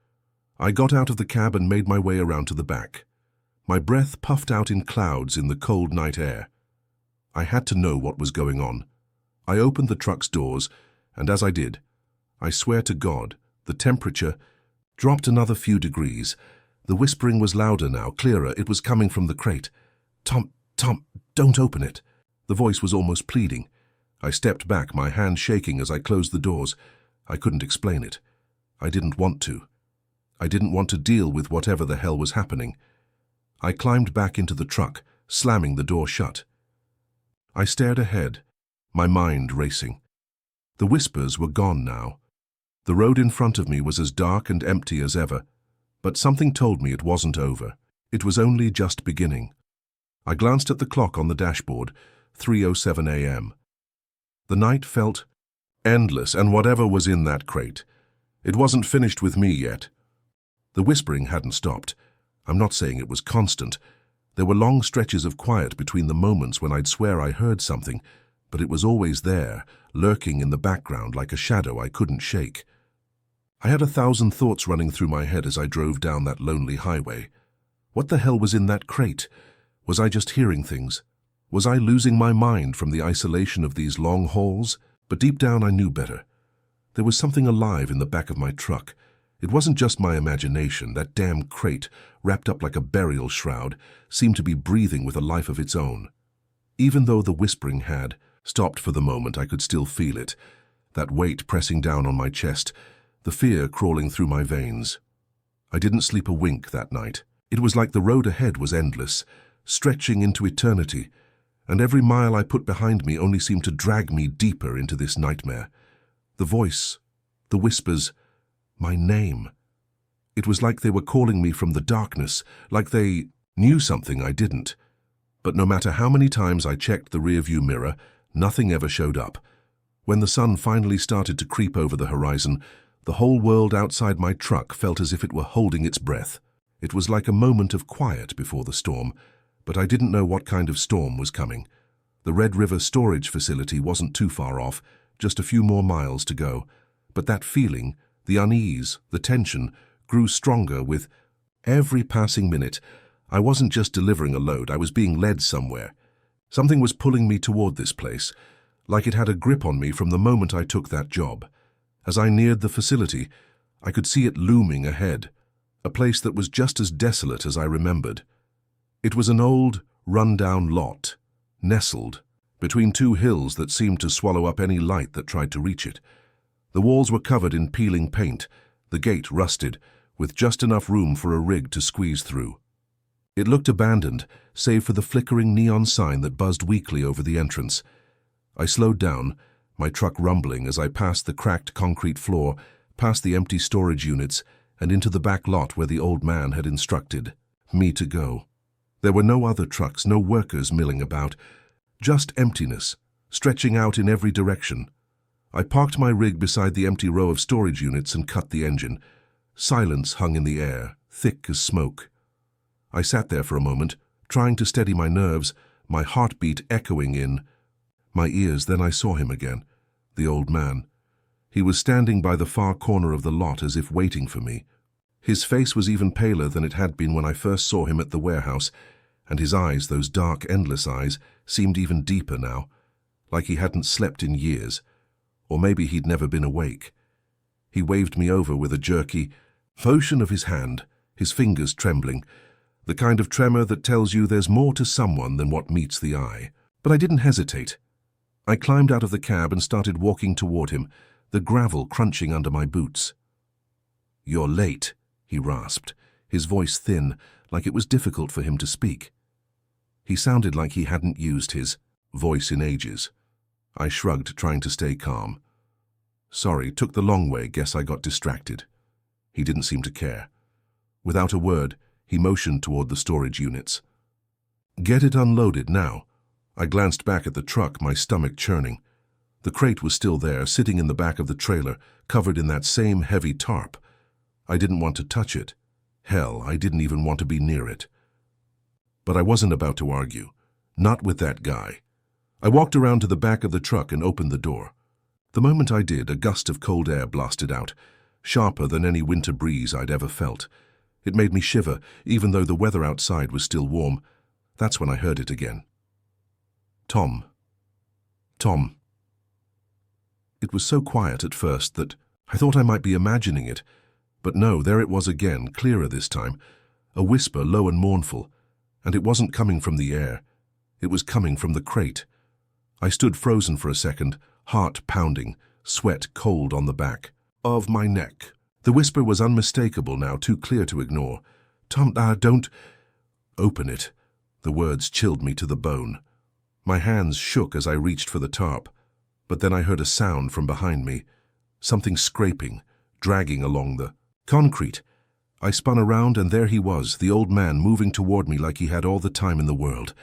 I got out of the cab and made my way around to the back. My breath puffed out in clouds in the cold night air. I had to know what was going on. I opened the truck's doors, and as I did, I swear to God, the temperature dropped another few degrees. The whispering was louder now, clearer. It was coming from the crate. "Tom, Tom, don't open it." The voice was almost pleading. I stepped back, my hand shaking as I closed the doors. I couldn't explain it. I didn't want to. I didn't want to deal with whatever the hell was happening. I climbed back into the truck, slamming the door shut. I stared ahead, my mind racing. The whispers were gone now. The road in front of me was as dark and empty as ever, but something told me it wasn't over. It was only just beginning. I glanced at the clock on the dashboard, 3:07 a.m. The night felt endless, and whatever was in that crate, it wasn't finished with me yet. The whispering hadn't stopped. I'm not saying it was constant. There were long stretches of quiet between the moments when I'd swear I heard something, but it was always there, lurking in the background like a shadow I couldn't shake. I had 1,000 thoughts running through my head as I drove down that lonely highway. What the hell was in that crate? Was I just hearing things? Was I losing my mind from the isolation of these long hauls? But deep down I knew better. There was something alive in the back of my truck. It wasn't just my imagination. That damn crate, wrapped up like a burial shroud, seemed to be breathing with a life of its own. Even though the whispering had stopped for the moment, I could still feel it. That weight pressing down on my chest, the fear crawling through my veins. I didn't sleep a wink that night. It was like the road ahead was endless, stretching into eternity, and every mile I put behind me only seemed to drag me deeper into this nightmare. The voice, the whispers, my name. It was like they were calling me from the darkness, like they knew something I didn't. But no matter how many times I checked the rearview mirror, nothing ever showed up. When the sun finally started to creep over the horizon, the whole world outside my truck felt as if it were holding its breath. It was like a moment of quiet before the storm, but I didn't know what kind of storm was coming. The Red River storage facility wasn't too far off, just a few more miles to go. But that feeling, the unease, the tension, grew stronger with every passing minute. I wasn't just delivering a load, I was being led somewhere. Something was pulling me toward this place, like it had a grip on me from the moment I took that job. As I neared the facility, I could see it looming ahead, a place that was just as desolate as I remembered. It was an old, run-down lot, nestled between two hills that seemed to swallow up any light that tried to reach it. The walls were covered in peeling paint, the gate rusted, with just enough room for a rig to squeeze through. It looked abandoned, save for the flickering neon sign that buzzed weakly over the entrance. I slowed down, my truck rumbling as I passed the cracked concrete floor, past the empty storage units, and into the back lot where the old man had instructed me to go. There were no other trucks, no workers milling about, just emptiness, stretching out in every direction. I parked my rig beside the empty row of storage units and cut the engine. Silence hung in the air, thick as smoke. I sat there for a moment, trying to steady my nerves, my heartbeat echoing in my ears. Then I saw him again, the old man. He was standing by the far corner of the lot as if waiting for me. His face was even paler than it had been when I first saw him at the warehouse, and his eyes, those dark, endless eyes, seemed even deeper now, like he hadn't slept in years, or maybe he'd never been awake. He waved me over with a jerky motion of his hand, his fingers trembling, the kind of tremor that tells you there's more to someone than what meets the eye. But I didn't hesitate. I climbed out of the cab and started walking toward him, the gravel crunching under my boots. "You're late," he rasped, his voice thin, like it was difficult for him to speak. He sounded like he hadn't used his voice in ages. I shrugged, trying to stay calm. "Sorry, took the long way, guess I got distracted." He didn't seem to care. Without a word, he motioned toward the storage units. "Get it unloaded now." I glanced back at the truck, my stomach churning. The crate was still there, sitting in the back of the trailer, covered in that same heavy tarp. I didn't want to touch it. Hell, I didn't even want to be near it. But I wasn't about to argue. Not with that guy. I walked around to the back of the truck and opened the door. The moment I did, a gust of cold air blasted out, sharper than any winter breeze I'd ever felt. It made me shiver, even though the weather outside was still warm. That's when I heard it again. Tom. Tom. It was so quiet at first that I thought I might be imagining it. But no, there it was again, clearer this time. A whisper, low and mournful. And it wasn't coming from the air. It was coming from the crate. I stood frozen for a second, heart pounding, sweat cold on the back of my neck. The whisper was unmistakable now, too clear to ignore. "Tom, don't open it." The words chilled me to the bone. My hands shook as I reached for the tarp, but then I heard a sound from behind me, something scraping, dragging along the concrete. I spun around and there he was, the old man moving toward me like he had all the time in the world.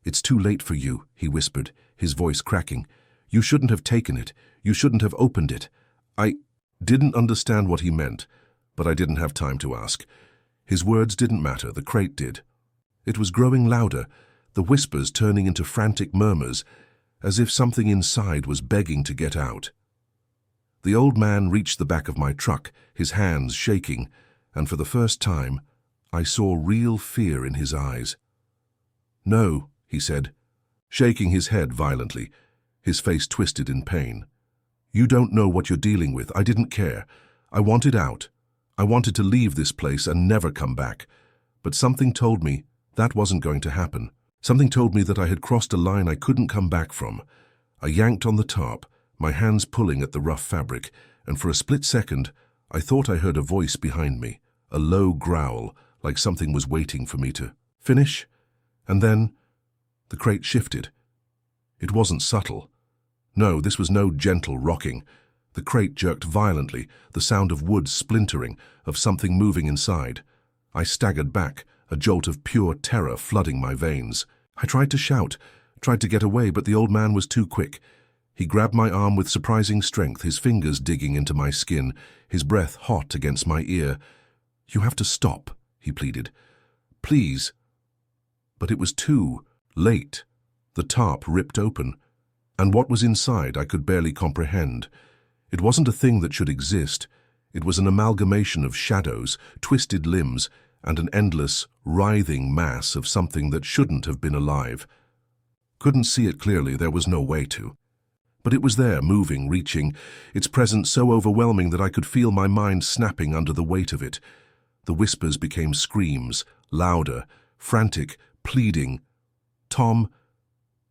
"It's too late for you," he whispered, his voice cracking. "You shouldn't have taken it. You shouldn't have opened it." I didn't understand what he meant, but I didn't have time to ask. His words didn't matter, the crate did. It was growing louder, the whispers turning into frantic murmurs, as if something inside was begging to get out. The old man reached the back of my truck, his hands shaking, and for the first time, I saw real fear in his eyes. "No," he said, shaking his head violently, his face twisted in pain. "You don't know what you're dealing with. I didn't care. I wanted out. I wanted to leave this place and never come back. But something told me that wasn't going to happen. Something told me that I had crossed a line I couldn't come back from. I yanked on the tarp, my hands pulling at the rough fabric, and for a split second, I thought I heard a voice behind me, a low growl, like something was waiting for me to finish. And then the crate shifted. It wasn't subtle. No, this was no gentle rocking. The crate jerked violently, the sound of wood splintering, of something moving inside. I staggered back, a jolt of pure terror flooding my veins. I tried to shout, tried to get away, but the old man was too quick. He grabbed my arm with surprising strength, his fingers digging into my skin, his breath hot against my ear. "You have to stop," he pleaded. "Please." But it was too late. The tarp ripped open, and what was inside I could barely comprehend. It wasn't a thing that should exist. It was an amalgamation of shadows, twisted limbs, and an endless, writhing mass of something that shouldn't have been alive. Couldn't see it clearly, there was no way to. But it was there, moving, reaching, its presence so overwhelming that I could feel my mind snapping under the weight of it. The whispers became screams, louder, frantic, pleading. "Tom,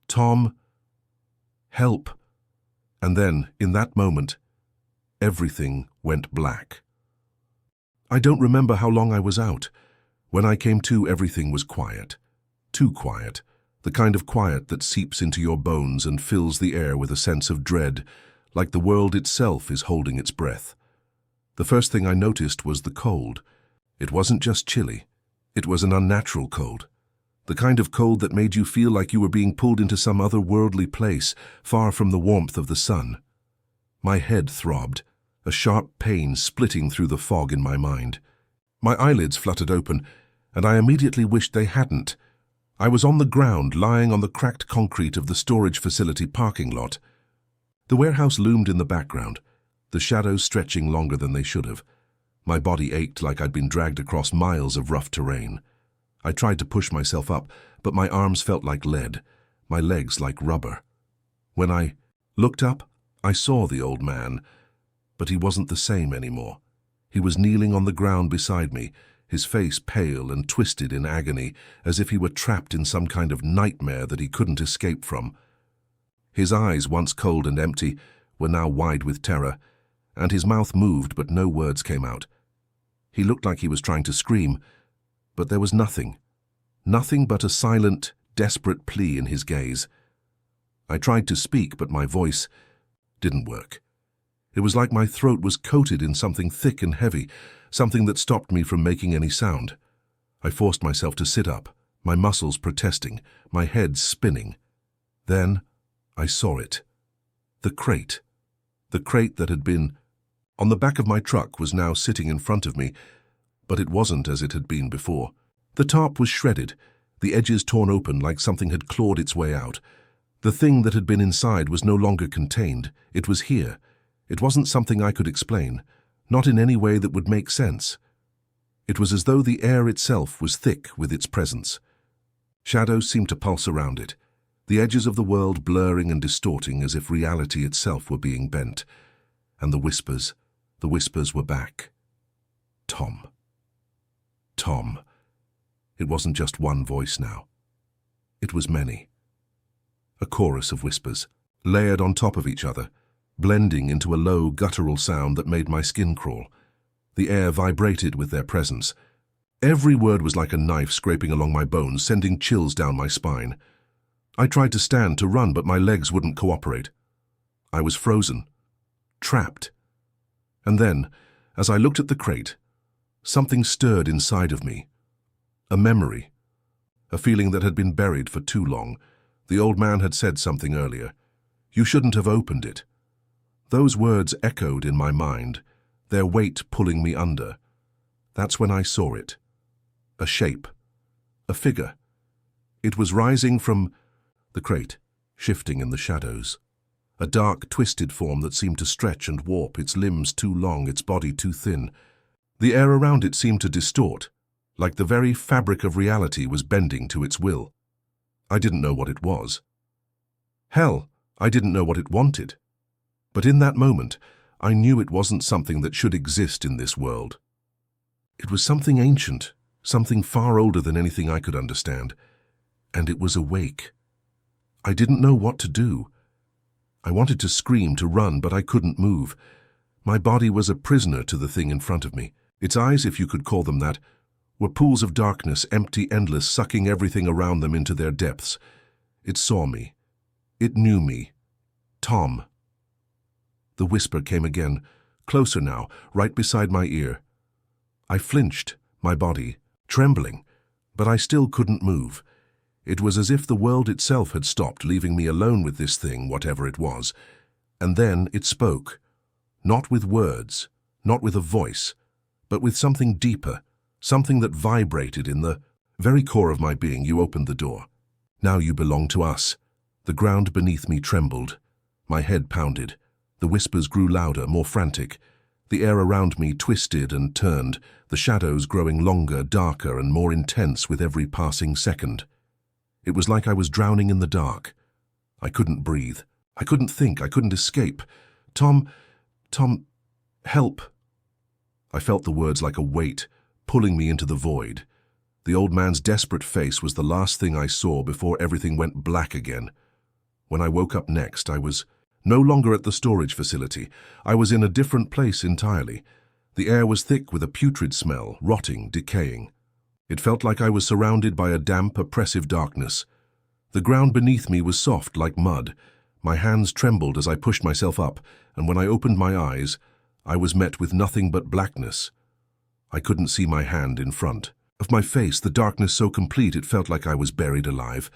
Tom, help." And then, in that moment, everything went black. I don't remember how long I was out. When I came to, everything was quiet. Too quiet. The kind of quiet that seeps into your bones and fills the air with a sense of dread, like the world itself is holding its breath. The first thing I noticed was the cold. It wasn't just chilly. It was an unnatural cold. The kind of cold that made you feel like you were being pulled into some otherworldly place, far from the warmth of the sun. My head throbbed, a sharp pain splitting through the fog in my mind. My eyelids fluttered open, and I immediately wished they hadn't. I was on the ground, lying on the cracked concrete of the storage facility parking lot. The warehouse loomed in the background, the shadows stretching longer than they should have. My body ached like I'd been dragged across miles of rough terrain. I tried to push myself up, but my arms felt like lead, my legs like rubber. When I looked up, I saw the old man, but he wasn't the same anymore. He was kneeling on the ground beside me, his face pale and twisted in agony, as if he were trapped in some kind of nightmare that he couldn't escape from. His eyes, once cold and empty, were now wide with terror, and his mouth moved but no words came out. He looked like he was trying to scream, but there was nothing. Nothing but a silent, desperate plea in his gaze. I tried to speak, but my voice didn't work. It was like my throat was coated in something thick and heavy, something that stopped me from making any sound. I forced myself to sit up, my muscles protesting, my head spinning. Then I saw it. The crate. The crate that had been on the back of my truck was now sitting in front of me, but it wasn't as it had been before. The tarp was shredded, the edges torn open like something had clawed its way out. The thing that had been inside was no longer contained. It was here. It wasn't something I could explain, not in any way that would make sense. It was as though the air itself was thick with its presence. Shadows seemed to pulse around it, the edges of the world blurring and distorting as if reality itself were being bent. And the whispers were back. Tom. Tom. It wasn't just one voice now. It was many. A chorus of whispers, layered on top of each other, blending into a low, guttural sound that made my skin crawl. The air vibrated with their presence. Every word was like a knife scraping along my bones, sending chills down my spine. I tried to stand, to run, but my legs wouldn't cooperate. I was frozen, trapped. And then, as I looked at the crate, something stirred inside of me. A memory. A feeling that had been buried for too long. The old man had said something earlier. You shouldn't have opened it. Those words echoed in my mind, their weight pulling me under. That's when I saw it. A shape. A figure. It was rising from the crate, shifting in the shadows. A dark, twisted form that seemed to stretch and warp, its limbs too long, its body too thin. The air around it seemed to distort, like the very fabric of reality was bending to its will. I didn't know what it was. Hell, I didn't know what it wanted. But in that moment, I knew it wasn't something that should exist in this world. It was something ancient, something far older than anything I could understand, and it was awake. I didn't know what to do. I wanted to scream, to run, but I couldn't move. My body was a prisoner to the thing in front of me. Its eyes, if you could call them that, were pools of darkness, empty, endless, sucking everything around them into their depths. It saw me. It knew me. Tom. The whisper came again, closer now, right beside my ear. I flinched, my body trembling, but I still couldn't move. It was as if the world itself had stopped, leaving me alone with this thing, whatever it was. And then it spoke. Not with words, not with a voice, but with something deeper, something that vibrated in the very core of my being. You opened the door. Now you belong to us. The ground beneath me trembled. My head pounded. The whispers grew louder, more frantic. The air around me twisted and turned, the shadows growing longer, darker, and more intense with every passing second. It was like I was drowning in the dark. I couldn't breathe. I couldn't think. I couldn't escape. Tom, help. I felt the words like a weight, pulling me into the void. The old man's desperate face was the last thing I saw before everything went black again. When I woke up next, I was no longer at the storage facility. I was in a different place entirely. The air was thick with a putrid smell, rotting, decaying. It felt like I was surrounded by a damp, oppressive darkness. The ground beneath me was soft like mud. My hands trembled as I pushed myself up, and when I opened my eyes, I was met with nothing but blackness. I couldn't see my hand in front of my face, the darkness so complete it felt like I was buried alive,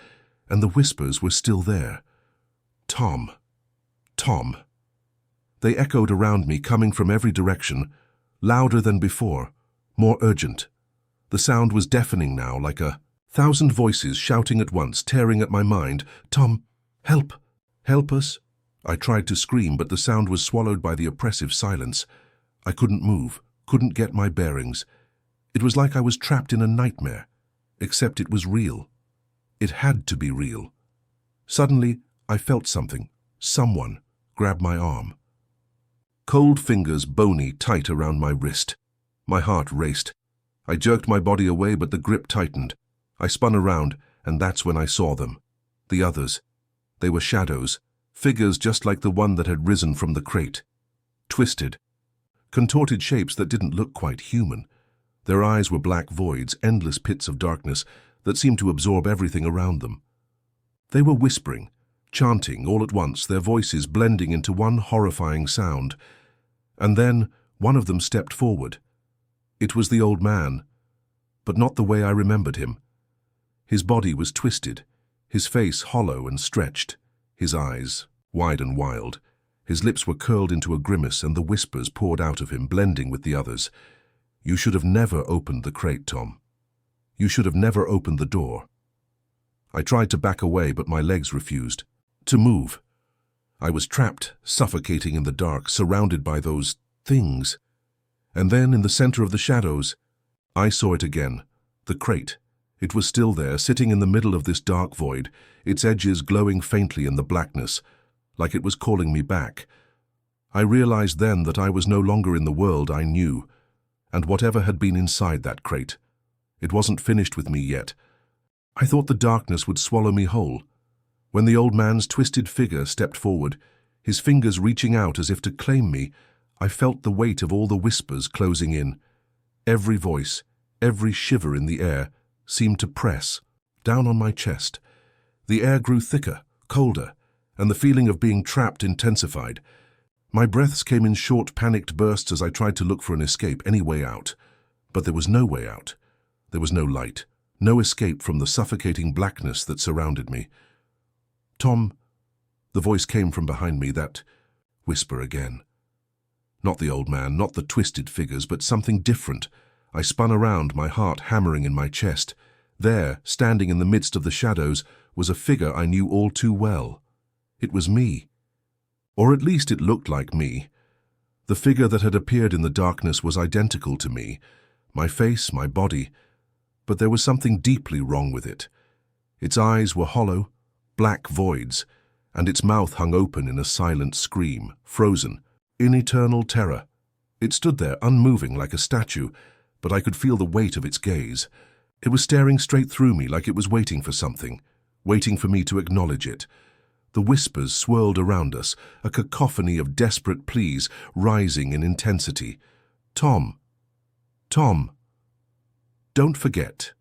and the whispers were still there. Tom. Tom. They echoed around me, coming from every direction, louder than before, more urgent. The sound was deafening now, like 1,000 voices shouting at once, tearing at my mind. Tom, help! Help us! I tried to scream, but the sound was swallowed by the oppressive silence. I couldn't move, couldn't get my bearings. It was like I was trapped in a nightmare, except it was real. It had to be real. Suddenly, I felt something, someone, grab my arm. Cold fingers, bony, tight around my wrist. My heart raced. I jerked my body away, but the grip tightened. I spun around, and that's when I saw them. The others. They were shadows, figures just like the one that had risen from the crate. Twisted, contorted shapes that didn't look quite human. Their eyes were black voids, endless pits of darkness that seemed to absorb everything around them. They were whispering, chanting all at once, their voices blending into one horrifying sound. And then one of them stepped forward. It was the old man, but not the way I remembered him. His body was twisted, his face hollow and stretched, his eyes wide and wild. His lips were curled into a grimace, and the whispers poured out of him, blending with the others. You should have never opened the crate, Tom. You should have never opened the door. I tried to back away, but my legs refused to move. I was trapped, suffocating in the dark, surrounded by those things. And then, in the center of the shadows, I saw it again, the crate. It was still there, sitting in the middle of this dark void, its edges glowing faintly in the blackness, like it was calling me back. I realized then that I was no longer in the world I knew, and whatever had been inside that crate, it wasn't finished with me yet. I thought the darkness would swallow me whole. When the old man's twisted figure stepped forward, his fingers reaching out as if to claim me, I felt the weight of all the whispers closing in. Every voice, every shiver in the air, seemed to press down on my chest. The air grew thicker, colder, and the feeling of being trapped intensified. My breaths came in short, panicked bursts as I tried to look for an escape, any way out. But there was no way out. There was no light, no escape from the suffocating blackness that surrounded me. Tom, the voice came from behind me, that whisper again. Not the old man, not the twisted figures, but something different. I spun around, my heart hammering in my chest. There, standing in the midst of the shadows, was a figure I knew all too well. It was me. Or at least it looked like me. The figure that had appeared in the darkness was identical to me, my face, my body, but there was something deeply wrong with it. Its eyes were hollow, black voids, and its mouth hung open in a silent scream, frozen, in eternal terror. It stood there, unmoving like a statue, but I could feel the weight of its gaze. It was staring straight through me like it was waiting for something, waiting for me to acknowledge it. The whispers swirled around us, a cacophony of desperate pleas rising in intensity. "Tom! Tom! Don't forget."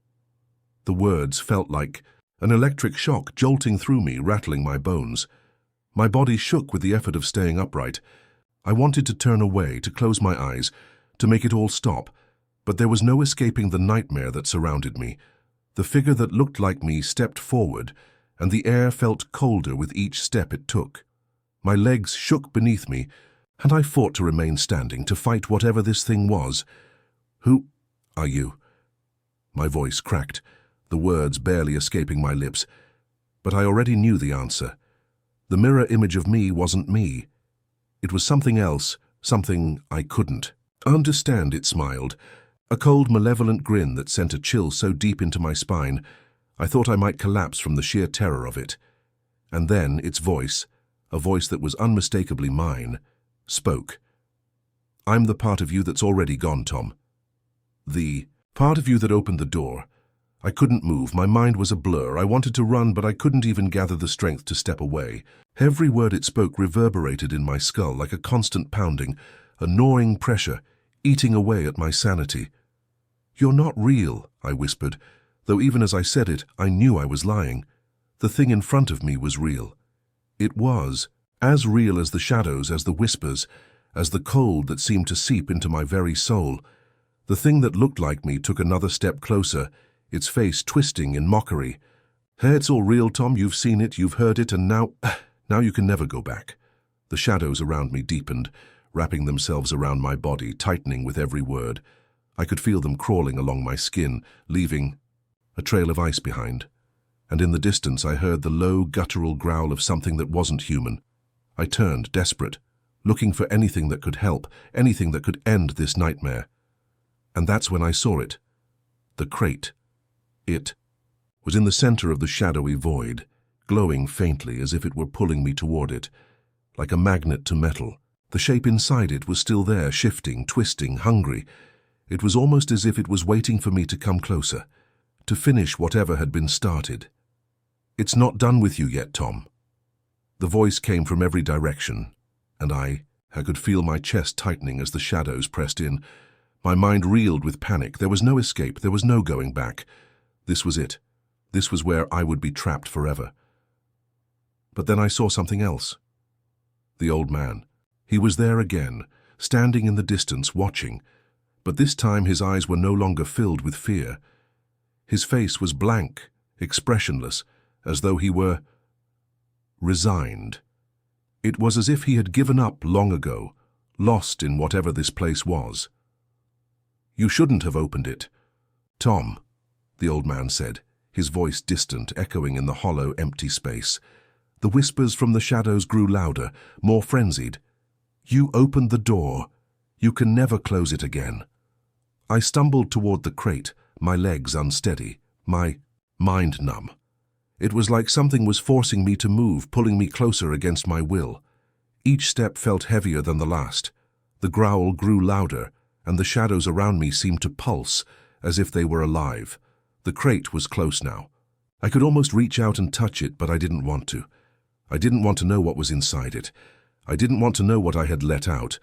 The words felt like an electric shock jolting through me, rattling my bones. My body shook with the effort of staying upright. I wanted to turn away, to close my eyes, to make it all stop, but there was no escaping the nightmare that surrounded me. The figure that looked like me stepped forward, and the air felt colder with each step it took. My legs shook beneath me, and I fought to remain standing, to fight whatever this thing was. "Who are you?" My voice cracked, the words barely escaping my lips. But I already knew the answer. The mirror image of me wasn't me. It was something else, something I couldn't understand. It smiled, a cold, malevolent grin that sent a chill so deep into my spine, I thought I might collapse from the sheer terror of it. And then its voice, a voice that was unmistakably mine, spoke. "I'm the part of you that's already gone, Tom. The part of you that opened the door." I couldn't move. My mind was a blur. I wanted to run, but I couldn't even gather the strength to step away. Every word it spoke reverberated in my skull like a constant pounding, a gnawing pressure, eating away at my sanity. "You're not real," I whispered, though even as I said it, I knew I was lying. The thing in front of me was real. It was as real as the shadows, as the whispers, as the cold that seemed to seep into my very soul. The thing that looked like me took another step closer, its face twisting in mockery. "Hey, it's all real, Tom. You've seen it, you've heard it, and now you can never go back." The shadows around me deepened, wrapping themselves around my body, tightening with every word. I could feel them crawling along my skin, leaving a trail of ice behind. And in the distance I heard the low, guttural growl of something that wasn't human. I turned, desperate, looking for anything that could help, anything that could end this nightmare. And that's when I saw it. The crate. It was in the center of the shadowy void, glowing faintly as if it were pulling me toward it, like a magnet to metal. The shape inside it was still there, shifting, twisting, hungry. It was almost as if it was waiting for me to come closer, to finish whatever had been started. "It's not done with you yet, Tom." The voice came from every direction, and I could feel my chest tightening as the shadows pressed in. My mind reeled with panic. There was no escape, there was no going back. This was it. This was where I would be trapped forever. But then I saw something else. The old man. He was there again, standing in the distance, watching. But this time his eyes were no longer filled with fear. His face was blank, expressionless, as though he were resigned. It was as if he had given up long ago, lost in whatever this place was. "You shouldn't have opened it, Tom," the old man said, his voice distant, echoing in the hollow, empty space. The whispers from the shadows grew louder, more frenzied. "You opened the door. You can never close it again." I stumbled toward the crate, my legs unsteady, my mind numb. It was like something was forcing me to move, pulling me closer against my will. Each step felt heavier than the last. The growl grew louder, and the shadows around me seemed to pulse, as if they were alive. The crate was close now. I could almost reach out and touch it, but I didn't want to. I didn't want to know what was inside it. I didn't want to know what I had let out.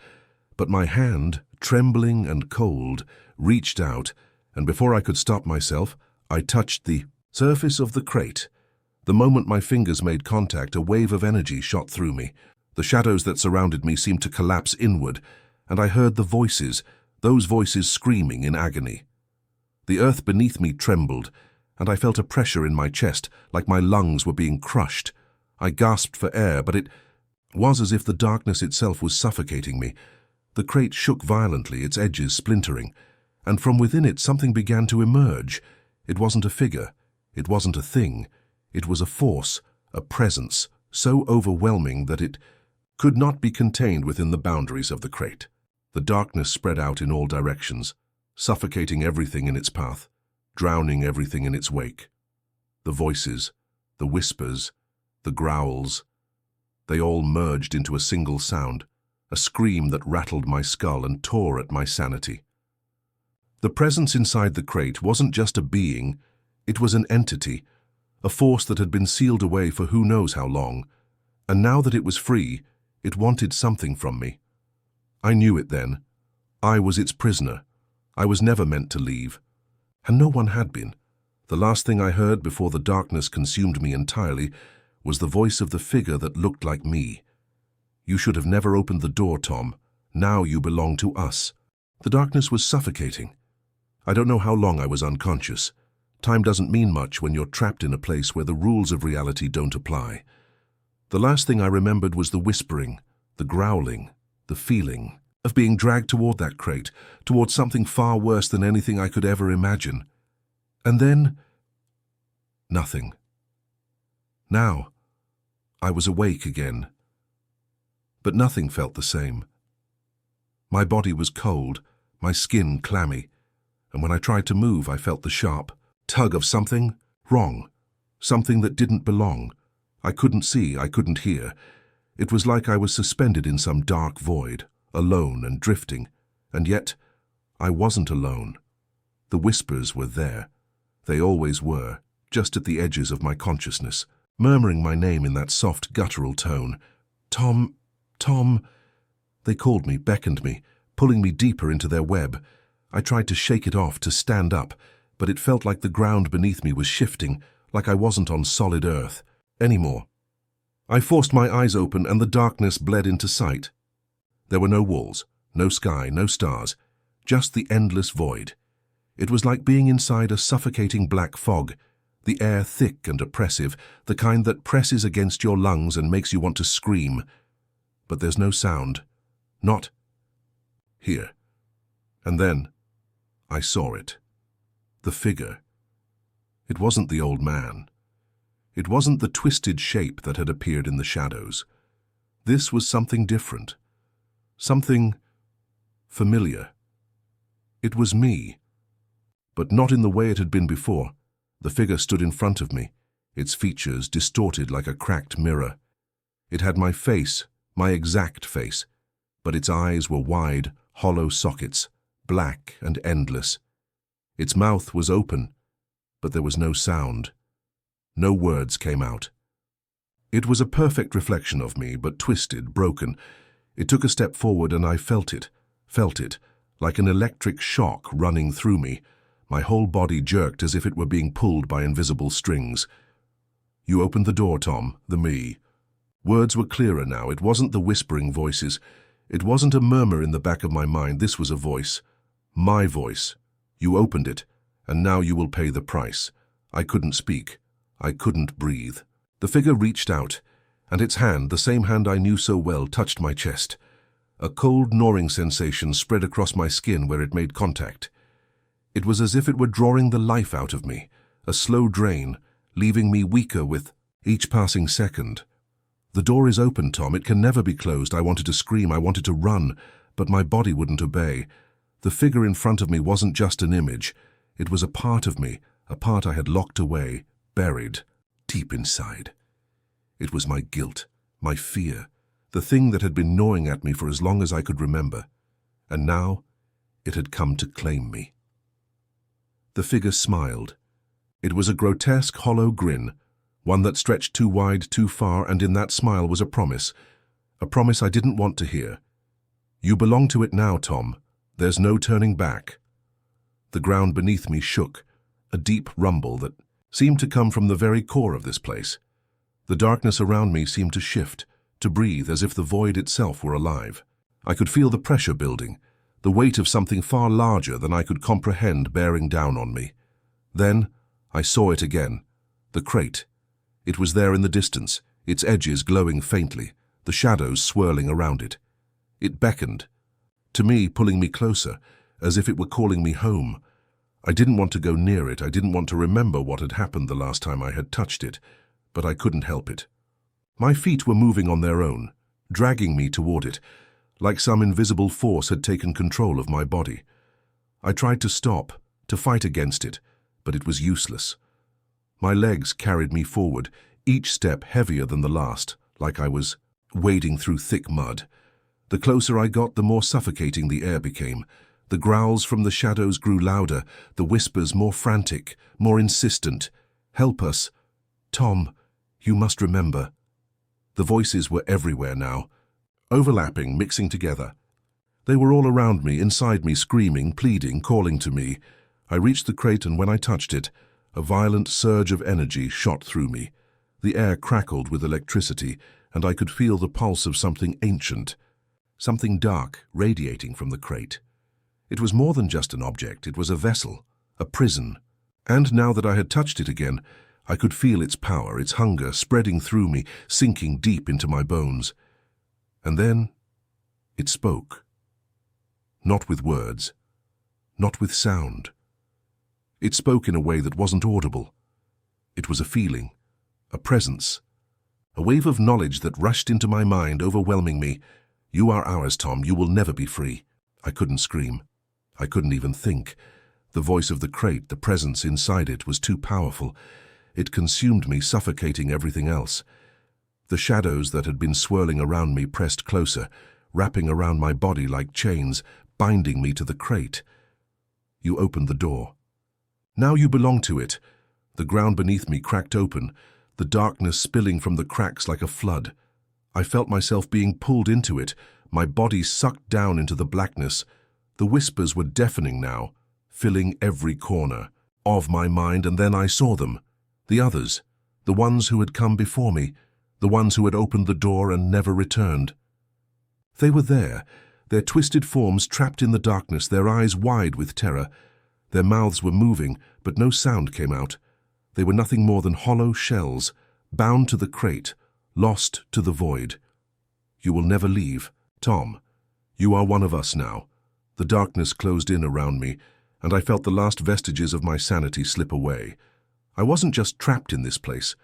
But my hand, trembling and cold, reached out, and before I could stop myself, I touched the surface of the crate. The moment my fingers made contact, a wave of energy shot through me. The shadows that surrounded me seemed to collapse inward, and I heard the voices, those voices screaming in agony. The earth beneath me trembled, and I felt a pressure in my chest, like my lungs were being crushed. I gasped for air, but it was as if the darkness itself was suffocating me. The crate shook violently, its edges splintering, and from within it something began to emerge. It wasn't a figure. It wasn't a thing. It was a force, a presence, so overwhelming that it could not be contained within the boundaries of the crate. The darkness spread out in all directions, suffocating everything in its path, drowning everything in its wake. The voices, the whispers, the growls, they all merged into a single sound, a scream that rattled my skull and tore at my sanity. The presence inside the crate wasn't just a being, it was an entity, a force that had been sealed away for who knows how long. And now that it was free, it wanted something from me. I knew it then. I was its prisoner. I was never meant to leave. And no one had been. The last thing I heard before the darkness consumed me entirely was the voice of the figure that looked like me. "You should have never opened the door, Tom. Now you belong to us." The darkness was suffocating. I don't know how long I was unconscious. Time doesn't mean much when you're trapped in a place where the rules of reality don't apply. The last thing I remembered was the whispering, the growling, the feeling of being dragged toward that crate, toward something far worse than anything I could ever imagine. And then, nothing. Now, I was awake again. But nothing felt the same. My body was cold, my skin clammy, and when I tried to move, I felt the sharp tug of something wrong, something that didn't belong. I couldn't see, I couldn't hear. It was like I was suspended in some dark void, alone and drifting, and yet I wasn't alone. The whispers were there. They always were, just at the edges of my consciousness, murmuring my name in that soft, guttural tone. "Tom, Tom." They called me, beckoned me, pulling me deeper into their web. I tried to shake it off, to stand up, but it felt like the ground beneath me was shifting, like I wasn't on solid earth anymore. I forced my eyes open and the darkness bled into sight. There were no walls, no sky, no stars, just the endless void. It was like being inside a suffocating black fog, the air thick and oppressive, the kind that presses against your lungs and makes you want to scream. But there's no sound. Not here. And then I saw it. The figure. It wasn't the old man. It wasn't the twisted shape that had appeared in the shadows. This was something different. Something familiar. It was me. But not in the way it had been before. The figure stood in front of me, its features distorted like a cracked mirror. It had my face, my exact face, but its eyes were wide, hollow sockets, black and endless. Its mouth was open, but there was no sound. No words came out. It was a perfect reflection of me, but twisted, broken. It took a step forward and I felt it, like an electric shock running through me. My whole body jerked as if it were being pulled by invisible strings. "You opened the door, Tom," the me. Words were clearer now. It wasn't the whispering voices. It wasn't a murmur in the back of my mind. This was a voice. My voice. "You opened it, and now you will pay the price." I couldn't speak. I couldn't breathe. The figure reached out, and its hand, the same hand I knew so well, touched my chest. A cold, gnawing sensation spread across my skin where it made contact. It was as if it were drawing the life out of me, a slow drain, leaving me weaker with each passing second. "The door is open, Tom. It can never be closed." I wanted to scream, I wanted to run, but my body wouldn't obey. The figure in front of me wasn't just an image. It was a part of me, a part I had locked away, buried, deep inside. It was my guilt, my fear, the thing that had been gnawing at me for as long as I could remember. And now it had come to claim me. The figure smiled. It was a grotesque, hollow grin, one that stretched too wide, too far, and in that smile was a promise I didn't want to hear. "You belong to it now, Tom. There's no turning back." The ground beneath me shook, a deep rumble that seemed to come from the very core of this place. The darkness around me seemed to shift, to breathe as if the void itself were alive. I could feel the pressure building, the weight of something far larger than I could comprehend bearing down on me. Then I saw it again, the crate. It was there in the distance, its edges glowing faintly, the shadows swirling around it. It beckoned, to me, pulling me closer, as if it were calling me home. I didn't want to go near it. I didn't want to remember what had happened the last time I had touched it, but I couldn't help it. My feet were moving on their own, dragging me toward it, like some invisible force had taken control of my body. I tried to stop, to fight against it, but it was useless. My legs carried me forward, each step heavier than the last, like I was wading through thick mud. The closer I got, the more suffocating the air became. The growls from the shadows grew louder, the whispers more frantic, more insistent. "Help us. Tom, you must remember." The voices were everywhere now, overlapping, mixing together. They were all around me, inside me, screaming, pleading, calling to me. I reached the crate, and when I touched it, a violent surge of energy shot through me. The air crackled with electricity, and I could feel the pulse of something ancient, something dark radiating from the crate. It was more than just an object. It was a vessel, a prison. And now that I had touched it again, I could feel its power, its hunger spreading through me, sinking deep into my bones. And then it spoke. Not with words, not with sound. It spoke in a way that wasn't audible. It was a feeling, a presence, a wave of knowledge that rushed into my mind, overwhelming me. "You are ours, Tom. You will never be free." I couldn't scream. I couldn't even think. The voice of the crate, the presence inside it, was too powerful. It consumed me, suffocating everything else. The shadows that had been swirling around me pressed closer, wrapping around my body like chains, binding me to the crate. You opened the door. Now you belong to it. The ground beneath me cracked open, the darkness spilling from the cracks like a flood. I felt myself being pulled into it, my body sucked down into the blackness. The whispers were deafening now, filling every corner of my mind, and then I saw them. The others, the ones who had come before me, the ones who had opened the door and never returned. They were there, their twisted forms trapped in the darkness, their eyes wide with terror. Their mouths were moving, but no sound came out. They were nothing more than hollow shells, bound to the crate, lost to the void. "You will never leave, Tom. You are one of us now." The darkness closed in around me, and I felt the last vestiges of my sanity slip away. I wasn't just trapped in this place.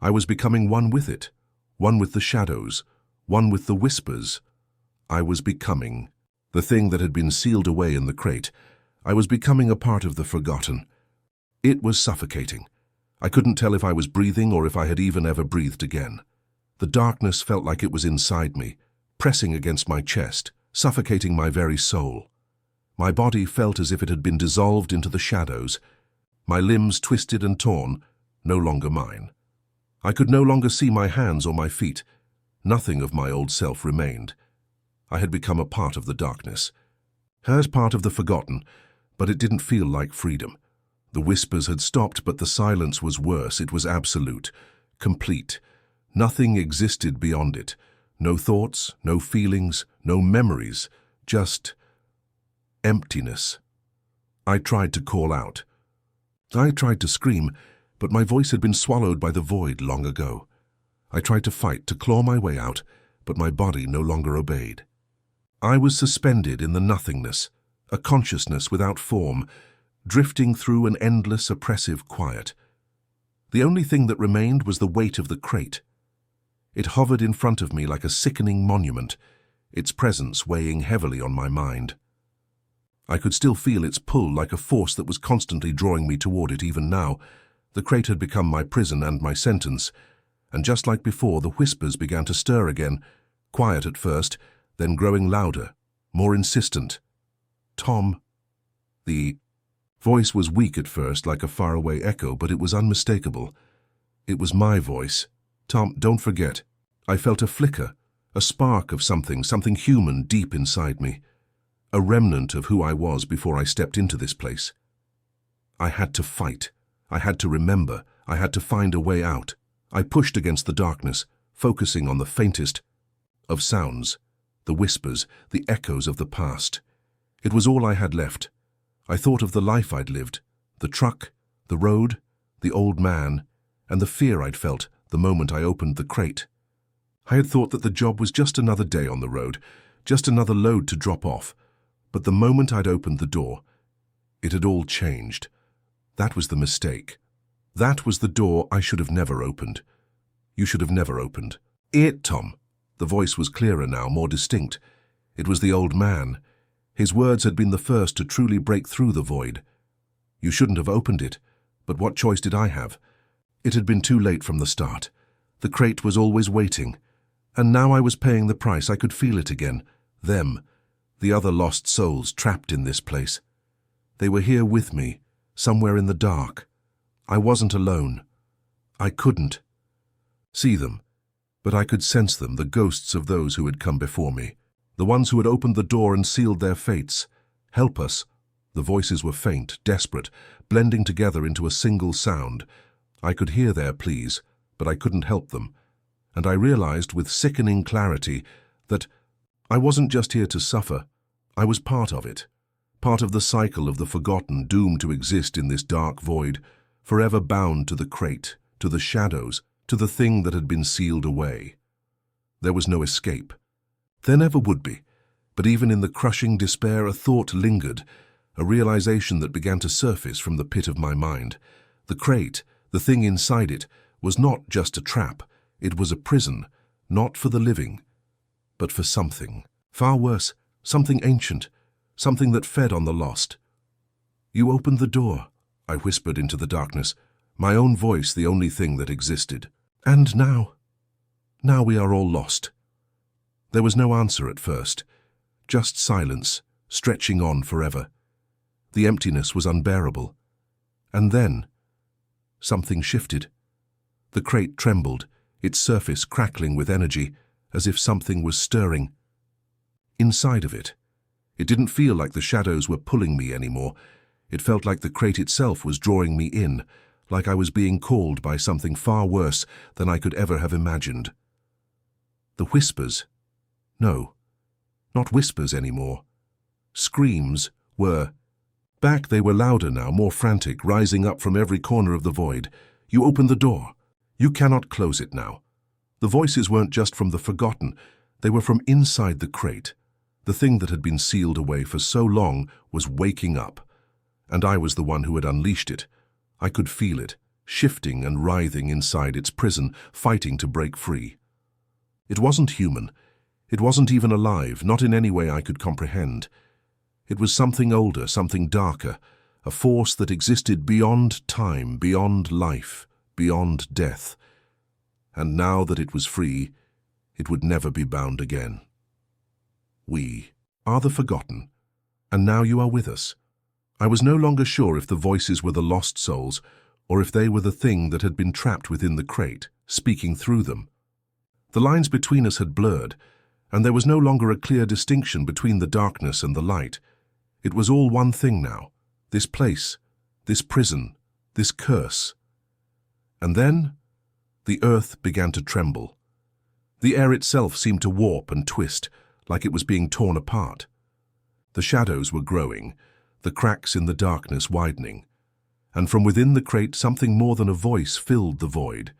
I was becoming one with it, one with the shadows, one with the whispers. I was becoming the thing that had been sealed away in the crate. I was becoming a part of the forgotten. It was suffocating. I couldn't tell if I was breathing or if I had even ever breathed again. The darkness felt like it was inside me, pressing against my chest, suffocating my very soul. My body felt as if it had been dissolved into the shadows, my limbs twisted and torn, no longer mine. I could no longer see my hands or my feet. Nothing of my old self remained. I had become a part of the darkness, hers part of the forgotten, but it didn't feel like freedom. The whispers had stopped, but the silence was worse. It was absolute, complete. Nothing existed beyond it. No thoughts, no feelings, no memories, just emptiness. I tried to call out. I tried to scream, but my voice had been swallowed by the void long ago. I tried to fight, to claw my way out, but my body no longer obeyed. I was suspended in the nothingness, a consciousness without form, drifting through an endless, oppressive quiet. The only thing that remained was the weight of the crate. It hovered in front of me like a sickening monument, its presence weighing heavily on my mind. I could still feel its pull, like a force that was constantly drawing me toward it even now. The crate had become my prison and my sentence, and just like before, the whispers began to stir again, quiet at first, then growing louder, more insistent. "Tom." The voice was weak at first, like a faraway echo, but it was unmistakable. It was my voice. "Tom, don't forget." I felt a flicker, a spark of something human deep inside me, a remnant of who I was before I stepped into this place. I had to fight. I had to remember. I had to find a way out. I pushed against the darkness, focusing on the faintest of sounds, the whispers, the echoes of the past. It was all I had left. I thought of the life I'd lived, the truck, the road, the old man, and the fear I'd felt the moment I opened the crate. I had thought that the job was just another day on the road, just another load to drop off. But the moment I'd opened the door, it had all changed. That was the mistake. That was the door I should have never opened. You should have never opened it, Tom. The voice was clearer now, more distinct. It was the old man. His words had been the first to truly break through the void. You shouldn't have opened it, but what choice did I have? It had been too late from the start. The crate was always waiting, and now I was paying the price. I could feel it again. Them, the other lost souls trapped in this place. They were here with me, somewhere in the dark. I wasn't alone. I couldn't see them, But I could sense them, the ghosts of those who had come before me, the ones who had opened the door and sealed their fates. Help us. The voices were faint, desperate, blending together into a single sound. I could hear their pleas, but I couldn't help them. And I realized with sickening clarity that I wasn't just here to suffer. I was part of it. Part of the cycle of the forgotten, doomed to exist in this dark void, forever bound to the crate, to the shadows, to the thing that had been sealed away. There was no escape. There never would be. But even in the crushing despair, a thought lingered, a realization that began to surface from the pit of my mind. The crate, the thing inside it, was not just a trap. It was a prison, not for the living, but for something. Far worse, something ancient, something that fed on the lost. You opened the door, I whispered into the darkness, my own voice the only thing that existed. And now we are all lost. There was no answer at first, just silence, stretching on forever. The emptiness was unbearable. And then, something shifted. The crate trembled, its surface crackling with energy, as if something was stirring. Inside of it, it didn't feel like the shadows were pulling me anymore. It felt like the crate itself was drawing me in, like I was being called by something far worse than I could ever have imagined. The whispers. No, not whispers anymore. Screams were. Back they were louder now, more frantic, rising up from every corner of the void. You opened the door. You cannot close it now. The voices weren't just from the forgotten. They were from inside the crate. The thing that had been sealed away for so long was waking up. And I was the one who had unleashed it. I could feel it, shifting and writhing inside its prison, fighting to break free. It wasn't human. It wasn't even alive, not in any way I could comprehend. It was something older, something darker, a force that existed beyond time, beyond life, beyond death. And now that it was free, it would never be bound again. We are the forgotten, and now you are with us. I was no longer sure if the voices were the lost souls, or if they were the thing that had been trapped within the crate, speaking through them. The lines between us had blurred, and there was no longer a clear distinction between the darkness and the light. It was all one thing now, this place, this prison, this curse. And then, the earth began to tremble. The air itself seemed to warp and twist, like it was being torn apart. The shadows were growing, the cracks in the darkness widening, and from within the crate something more than a voice filled the void.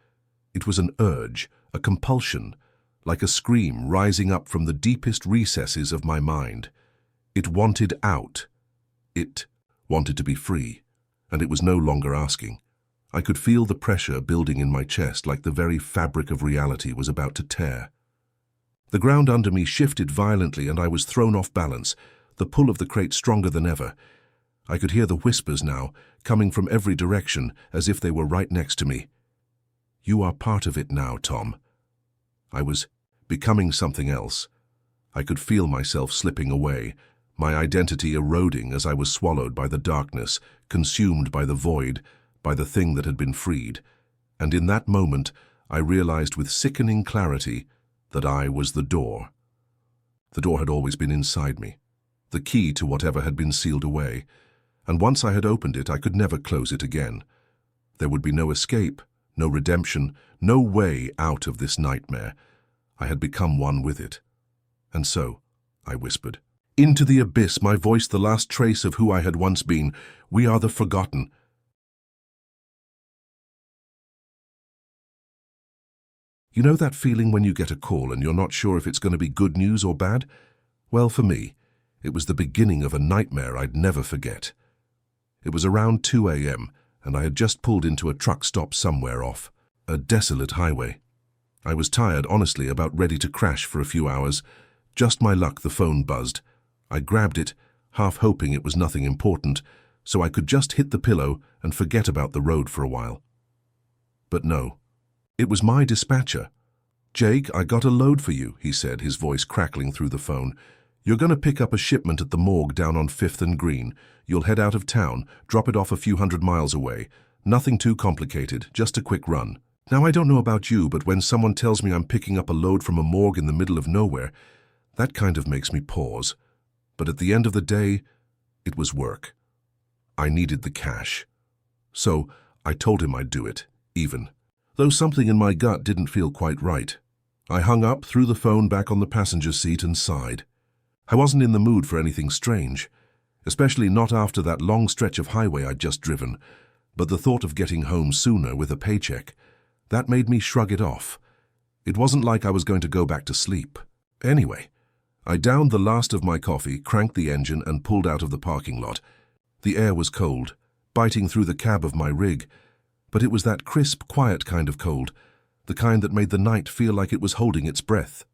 It was an urge, a compulsion, like a scream rising up from the deepest recesses of my mind. It wanted out. It wanted to be free, and it was no longer asking. I could feel the pressure building in my chest like the very fabric of reality was about to tear. The ground under me shifted violently and I was thrown off balance, the pull of the crate stronger than ever. I could hear the whispers now, coming from every direction as if they were right next to me. You are part of it now, Tom. I was becoming something else. I could feel myself slipping away, my identity eroding as I was swallowed by the darkness, consumed by the void, by the thing that had been freed. And in that moment, I realized with sickening clarity that I was the door. The door had always been inside me, the key to whatever had been sealed away, and once I had opened it, I could never close it again. There would be no escape, no redemption, no way out of this nightmare. I had become one with it. And so, I whispered, into the abyss, my voice the last trace of who I had once been. We are the forgotten. You know that feeling when you get a call and you're not sure if it's going to be good news or bad? Well, for me, it was the beginning of a nightmare I'd never forget. It was around 2 a.m., and I had just pulled into a truck stop somewhere off a desolate highway. I was tired, honestly, about ready to crash for a few hours. Just my luck, the phone buzzed. I grabbed it, half hoping it was nothing important, so I could just hit the pillow and forget about the road for a while. But no. It was my dispatcher. Jake, I got a load for you, he said, his voice crackling through the phone. You're going to pick up a shipment at the morgue down on 5th and Green. You'll head out of town, drop it off a few hundred miles away. Nothing too complicated, just a quick run. Now, I don't know about you, but when someone tells me I'm picking up a load from a morgue in the middle of nowhere, that kind of makes me pause. But at the end of the day, it was work. I needed the cash. So I told him I'd do it, even though something in my gut didn't feel quite right. I hung up, threw the phone back on the passenger seat and sighed. I wasn't in the mood for anything strange, especially not after that long stretch of highway I'd just driven, but the thought of getting home sooner with a paycheck, that made me shrug it off. It wasn't like I was going to go back to sleep. Anyway, I downed the last of my coffee, cranked the engine and pulled out of the parking lot. The air was cold, biting through the cab of my rig, but it was that crisp, quiet kind of cold, the kind that made the night feel like it was holding its breath.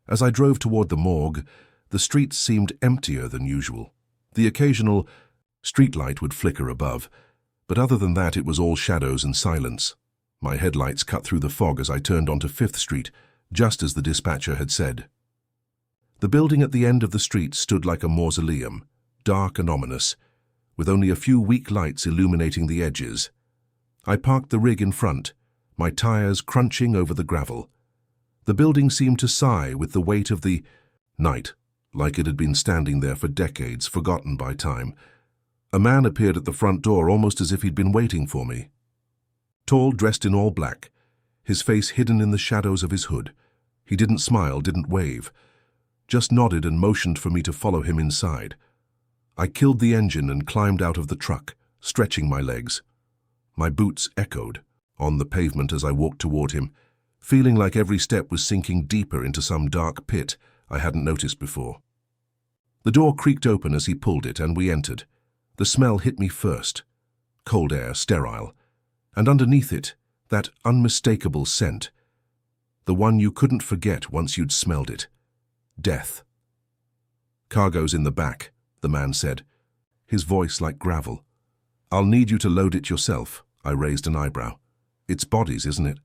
As I drove toward the morgue, the streets seemed emptier than usual. The occasional streetlight would flicker above, but other than that it was all shadows and silence. My headlights cut through the fog as I turned onto 5th Street, just as the dispatcher had said. The building at the end of the street stood like a mausoleum, dark and ominous, with only a few weak lights illuminating the edges. I parked the rig in front, my tires crunching over the gravel. The building seemed to sigh with the weight of the night, like it had been standing there for decades, forgotten by time. A man appeared at the front door almost as if he'd been waiting for me. Tall, dressed in all black, his face hidden in the shadows of his hood. He didn't smile, didn't wave, just nodded and motioned for me to follow him inside. I killed the engine and climbed out of the truck, stretching my legs. My boots echoed on the pavement as I walked toward him, feeling like every step was sinking deeper into some dark pit I hadn't noticed before. The door creaked open as he pulled it, and we entered. The smell hit me first. Cold air, sterile. And underneath it, that unmistakable scent. The one you couldn't forget once you'd smelled it. Death. "Cargo's in the back," the man said, his voice like gravel. "I'll need you to load it yourself." I raised an eyebrow. "It's bodies, isn't it?"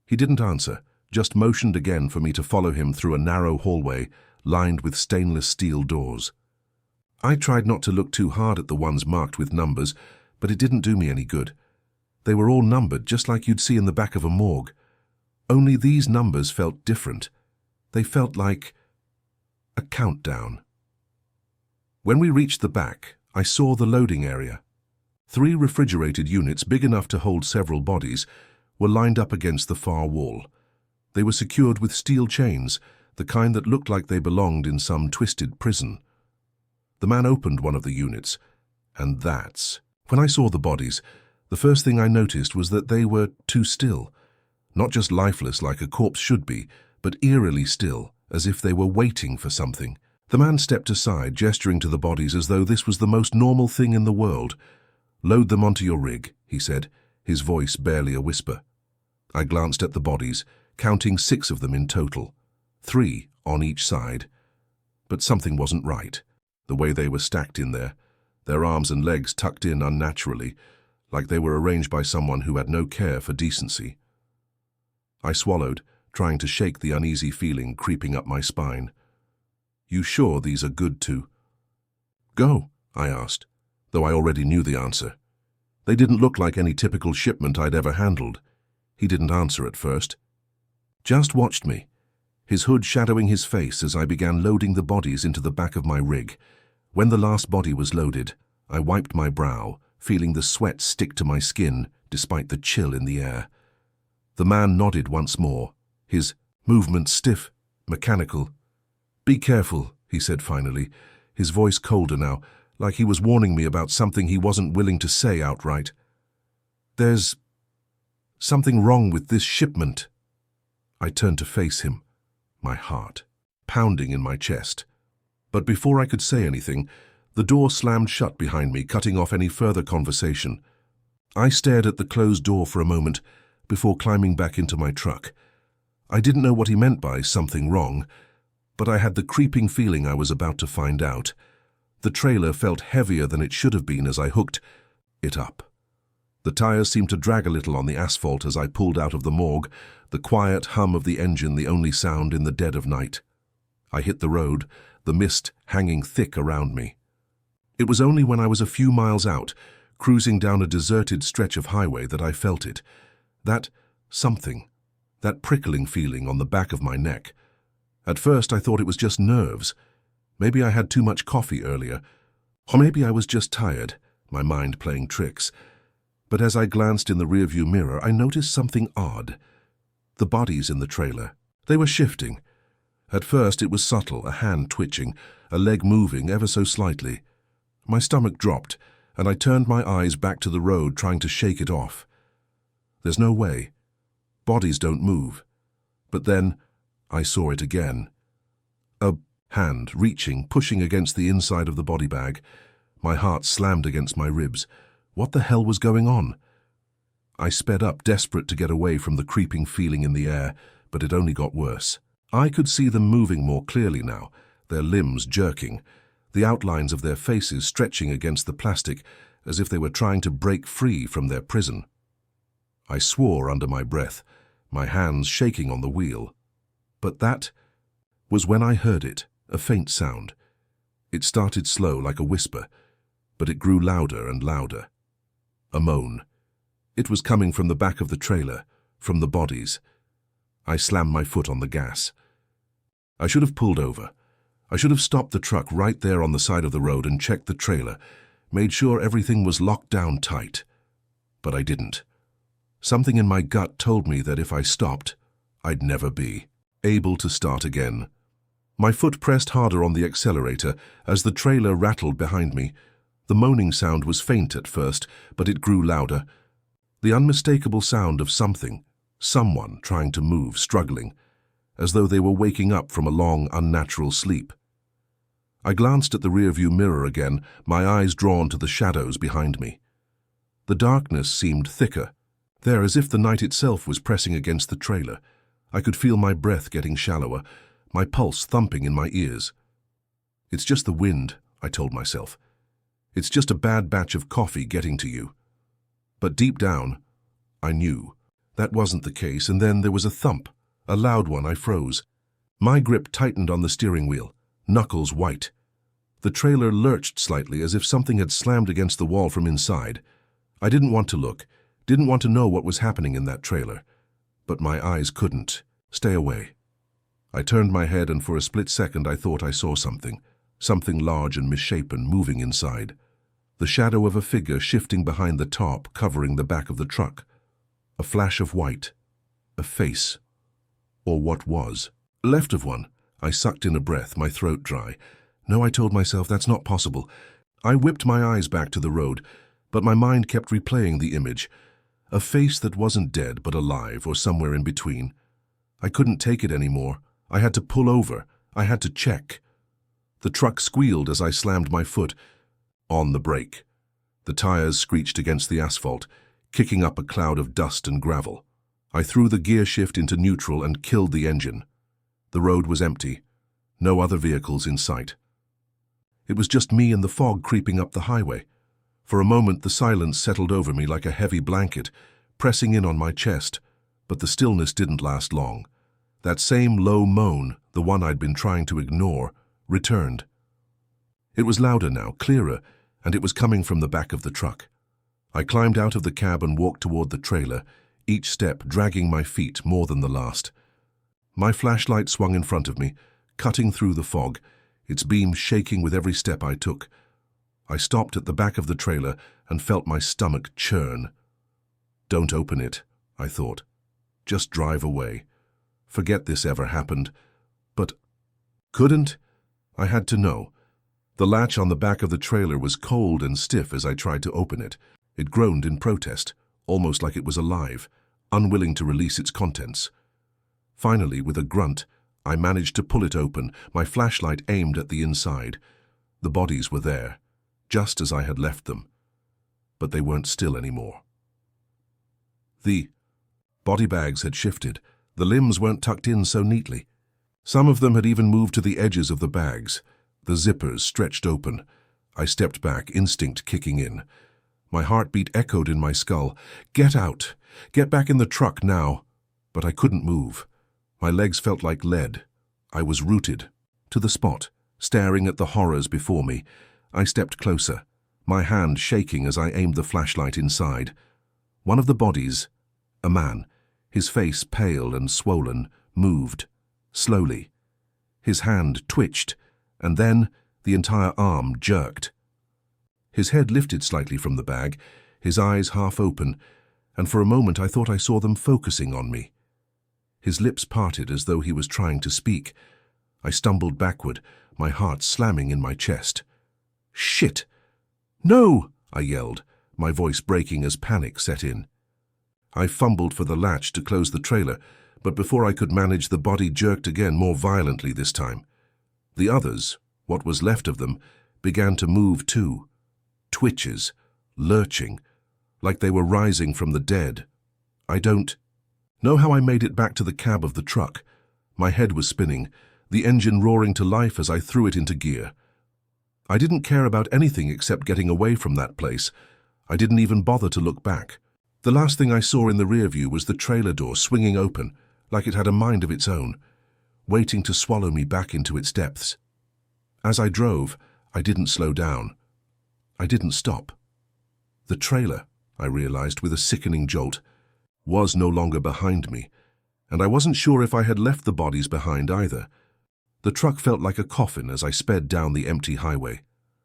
He didn't answer, just motioned again for me to follow him through a narrow hallway lined with stainless steel doors. I tried not to look too hard at the ones marked with numbers, but it didn't do me any good. They were all numbered, just like you'd see in the back of a morgue. Only these numbers felt different. They felt like a countdown. When we reached the back, I saw the loading area. 3 refrigerated units big enough to hold several bodies were lined up against the far wall. They were secured with steel chains, the kind that looked like they belonged in some twisted prison. The man opened one of the units, and when I saw the bodies, the first thing I noticed was that they were too still. Not just lifeless like a corpse should be, but eerily still, as if they were waiting for something. The man stepped aside, gesturing to the bodies as though this was the most normal thing in the world. "Load them onto your rig," he said, his voice barely a whisper. I glanced at the bodies, counting 6 of them in total, 3 on each side. But something wasn't right. The way they were stacked in there, their arms and legs tucked in unnaturally, like they were arranged by someone who had no care for decency. I swallowed, trying to shake the uneasy feeling creeping up my spine. "You sure these are good to go?" I asked, though I already knew the answer. They didn't look like any typical shipment I'd ever handled. He didn't answer at first. Just watched me, his hood shadowing his face as I began loading the bodies into the back of my rig. When the last body was loaded, I wiped my brow, feeling the sweat stick to my skin despite the chill in the air. The man nodded once more, his movements stiff, mechanical. "Be careful," he said finally, his voice colder now, like he was warning me about something he wasn't willing to say outright. "There's something wrong with this shipment." I turned to face him, my heart pounding in my chest. But before I could say anything, the door slammed shut behind me, cutting off any further conversation. I stared at the closed door for a moment before climbing back into my truck. I didn't know what he meant by something wrong, but I had the creeping feeling I was about to find out. The trailer felt heavier than it should have been as I hooked it up. The tires seemed to drag a little on the asphalt as I pulled out of the morgue, the quiet hum of the engine the only sound in the dead of night. I hit the road, the mist hanging thick around me. It was only when I was a few miles out, cruising down a deserted stretch of highway, that I felt it. That Something. That prickling feeling on the back of my neck. At first I thought it was just nerves. Maybe I had too much coffee earlier. Or maybe I was just tired, my mind playing tricks. But as I glanced in the rearview mirror, I noticed something odd. The bodies in the trailer. They were shifting. At first it was subtle, a hand twitching, a leg moving ever so slightly. My stomach dropped, and I turned my eyes back to the road, trying to shake it off. There's no way. Bodies don't move. But then I saw it again. A hand reaching, pushing against the inside of the body bag. My heart slammed against my ribs. What the hell was going on? I sped up, desperate to get away from the creeping feeling in the air, but it only got worse. I could see them moving more clearly now, their limbs jerking, the outlines of their faces stretching against the plastic as if they were trying to break free from their prison. I swore under my breath, my hands shaking on the wheel. But that was when I heard it, a faint sound. It started slow like a whisper, but it grew louder and louder. A moan. It was coming from the back of the trailer, from the bodies. I slammed my foot on the gas. I should have pulled over. I should have stopped the truck right there on the side of the road and checked the trailer, made sure everything was locked down tight. But I didn't. Something in my gut told me that if I stopped, I'd never be able to start again. My foot pressed harder on the accelerator as the trailer rattled behind me. The moaning sound was faint at first, but it grew louder. The unmistakable sound of something, someone trying to move, struggling, as though they were waking up from a long, unnatural sleep. I glanced at the rearview mirror again, my eyes drawn to the shadows behind me. The darkness seemed thicker, there as if the night itself was pressing against the trailer. I could feel my breath getting shallower, my pulse thumping in my ears. It's just the wind, I told myself. It's just a bad batch of coffee getting to you. But deep down, I knew that wasn't the case, and then there was a thump, a loud one. I froze. My grip tightened on the steering wheel, knuckles white. The trailer lurched slightly as if something had slammed against the wall from inside. I didn't want to look, didn't want to know what was happening in that trailer. But my eyes couldn't stay away. I turned my head, and for a split second I thought I saw something large and misshapen moving inside. The shadow of a figure shifting behind the tarp covering the back of the truck. A flash of white. A face. Or what was. Left of one. I sucked in a breath, my throat dry. No, I told myself, that's not possible. I whipped my eyes back to the road, but my mind kept replaying the image. A face that wasn't dead but alive, or somewhere in between. I couldn't take it anymore. I had to pull over. I had to check. The truck squealed as I slammed my foot on the brake. The tires screeched against the asphalt, kicking up a cloud of dust and gravel. I threw the gear shift into neutral and killed the engine. The road was empty. No other vehicles in sight. It was just me and the fog creeping up the highway. For a moment the silence settled over me like a heavy blanket, pressing in on my chest, but the stillness didn't last long. That same low moan, the one I'd been trying to ignore, returned. It was louder now, clearer, and it was coming from the back of the truck. I climbed out of the cab and walked toward the trailer, each step dragging my feet more than the last. My flashlight swung in front of me, cutting through the fog, its beam shaking with every step I took. I stopped at the back of the trailer and felt my stomach churn. Don't open it, I thought. Just drive away. Forget this ever happened. But couldn't? I had to know. The latch on the back of the trailer was cold and stiff as I tried to open it. It groaned in protest, almost like it was alive, unwilling to release its contents. Finally, with a grunt, I managed to pull it open, my flashlight aimed at the inside. The bodies were there, just as I had left them. But they weren't still anymore. The body bags had shifted. The limbs weren't tucked in so neatly. Some of them had even moved to the edges of the bags. The zippers stretched open. I stepped back, instinct kicking in. My heartbeat echoed in my skull. Get out! Get back in the truck now! But I couldn't move. My legs felt like lead. I was rooted to the spot, staring at the horrors before me. I stepped closer, my hand shaking as I aimed the flashlight inside. One of the bodies, a man, His face, pale and swollen, moved, slowly. His hand twitched, and then the entire arm jerked. His head lifted slightly from the bag, his eyes half open, and for a moment I thought I saw them focusing on me. His lips parted as though he was trying to speak. I stumbled backward, my heart slamming in my chest. "Shit! No!" I yelled, my voice breaking as panic set in. I fumbled for the latch to close the trailer, but before I could manage, the body jerked again, more violently this time. The others, what was left of them, began to move too. Twitches, lurching, like they were rising from the dead. I don't know how I made it back to the cab of the truck. My head was spinning, the engine roaring to life as I threw it into gear. I didn't care about anything except getting away from that place. I didn't even bother to look back. The last thing I saw in the rear view was the trailer door swinging open, like it had a mind of its own, waiting to swallow me back into its depths. As I drove, I didn't slow down. I didn't stop. The trailer, I realized with a sickening jolt, was no longer behind me, and I wasn't sure if I had left the bodies behind either. The truck felt like a coffin as I sped down the empty highway,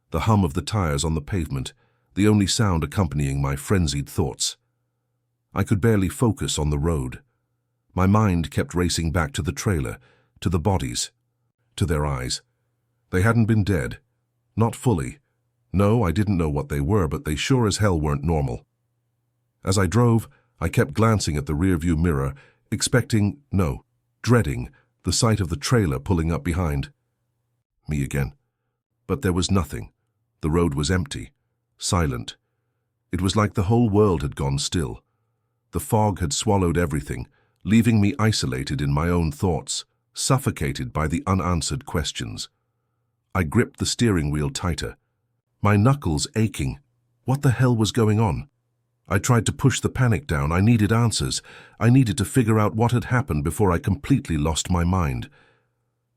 the hum of the tires on the pavement, the only sound accompanying my frenzied thoughts. I could barely focus on the road. My mind kept racing back to the trailer, to the bodies, to their eyes. They hadn't been dead. Not fully. No, I didn't know what they were, but they sure as hell weren't normal. As I drove, I kept glancing at the rearview mirror, dreading the sight of the trailer pulling up behind me again. But there was nothing. The road was empty, silent. It was like the whole world had gone still. The fog had swallowed everything, leaving me isolated in my own thoughts, suffocated by the unanswered questions. I gripped the steering wheel tighter, my knuckles aching. What the hell was going on? I tried to push the panic down. I needed answers. I needed to figure out what had happened before I completely lost my mind.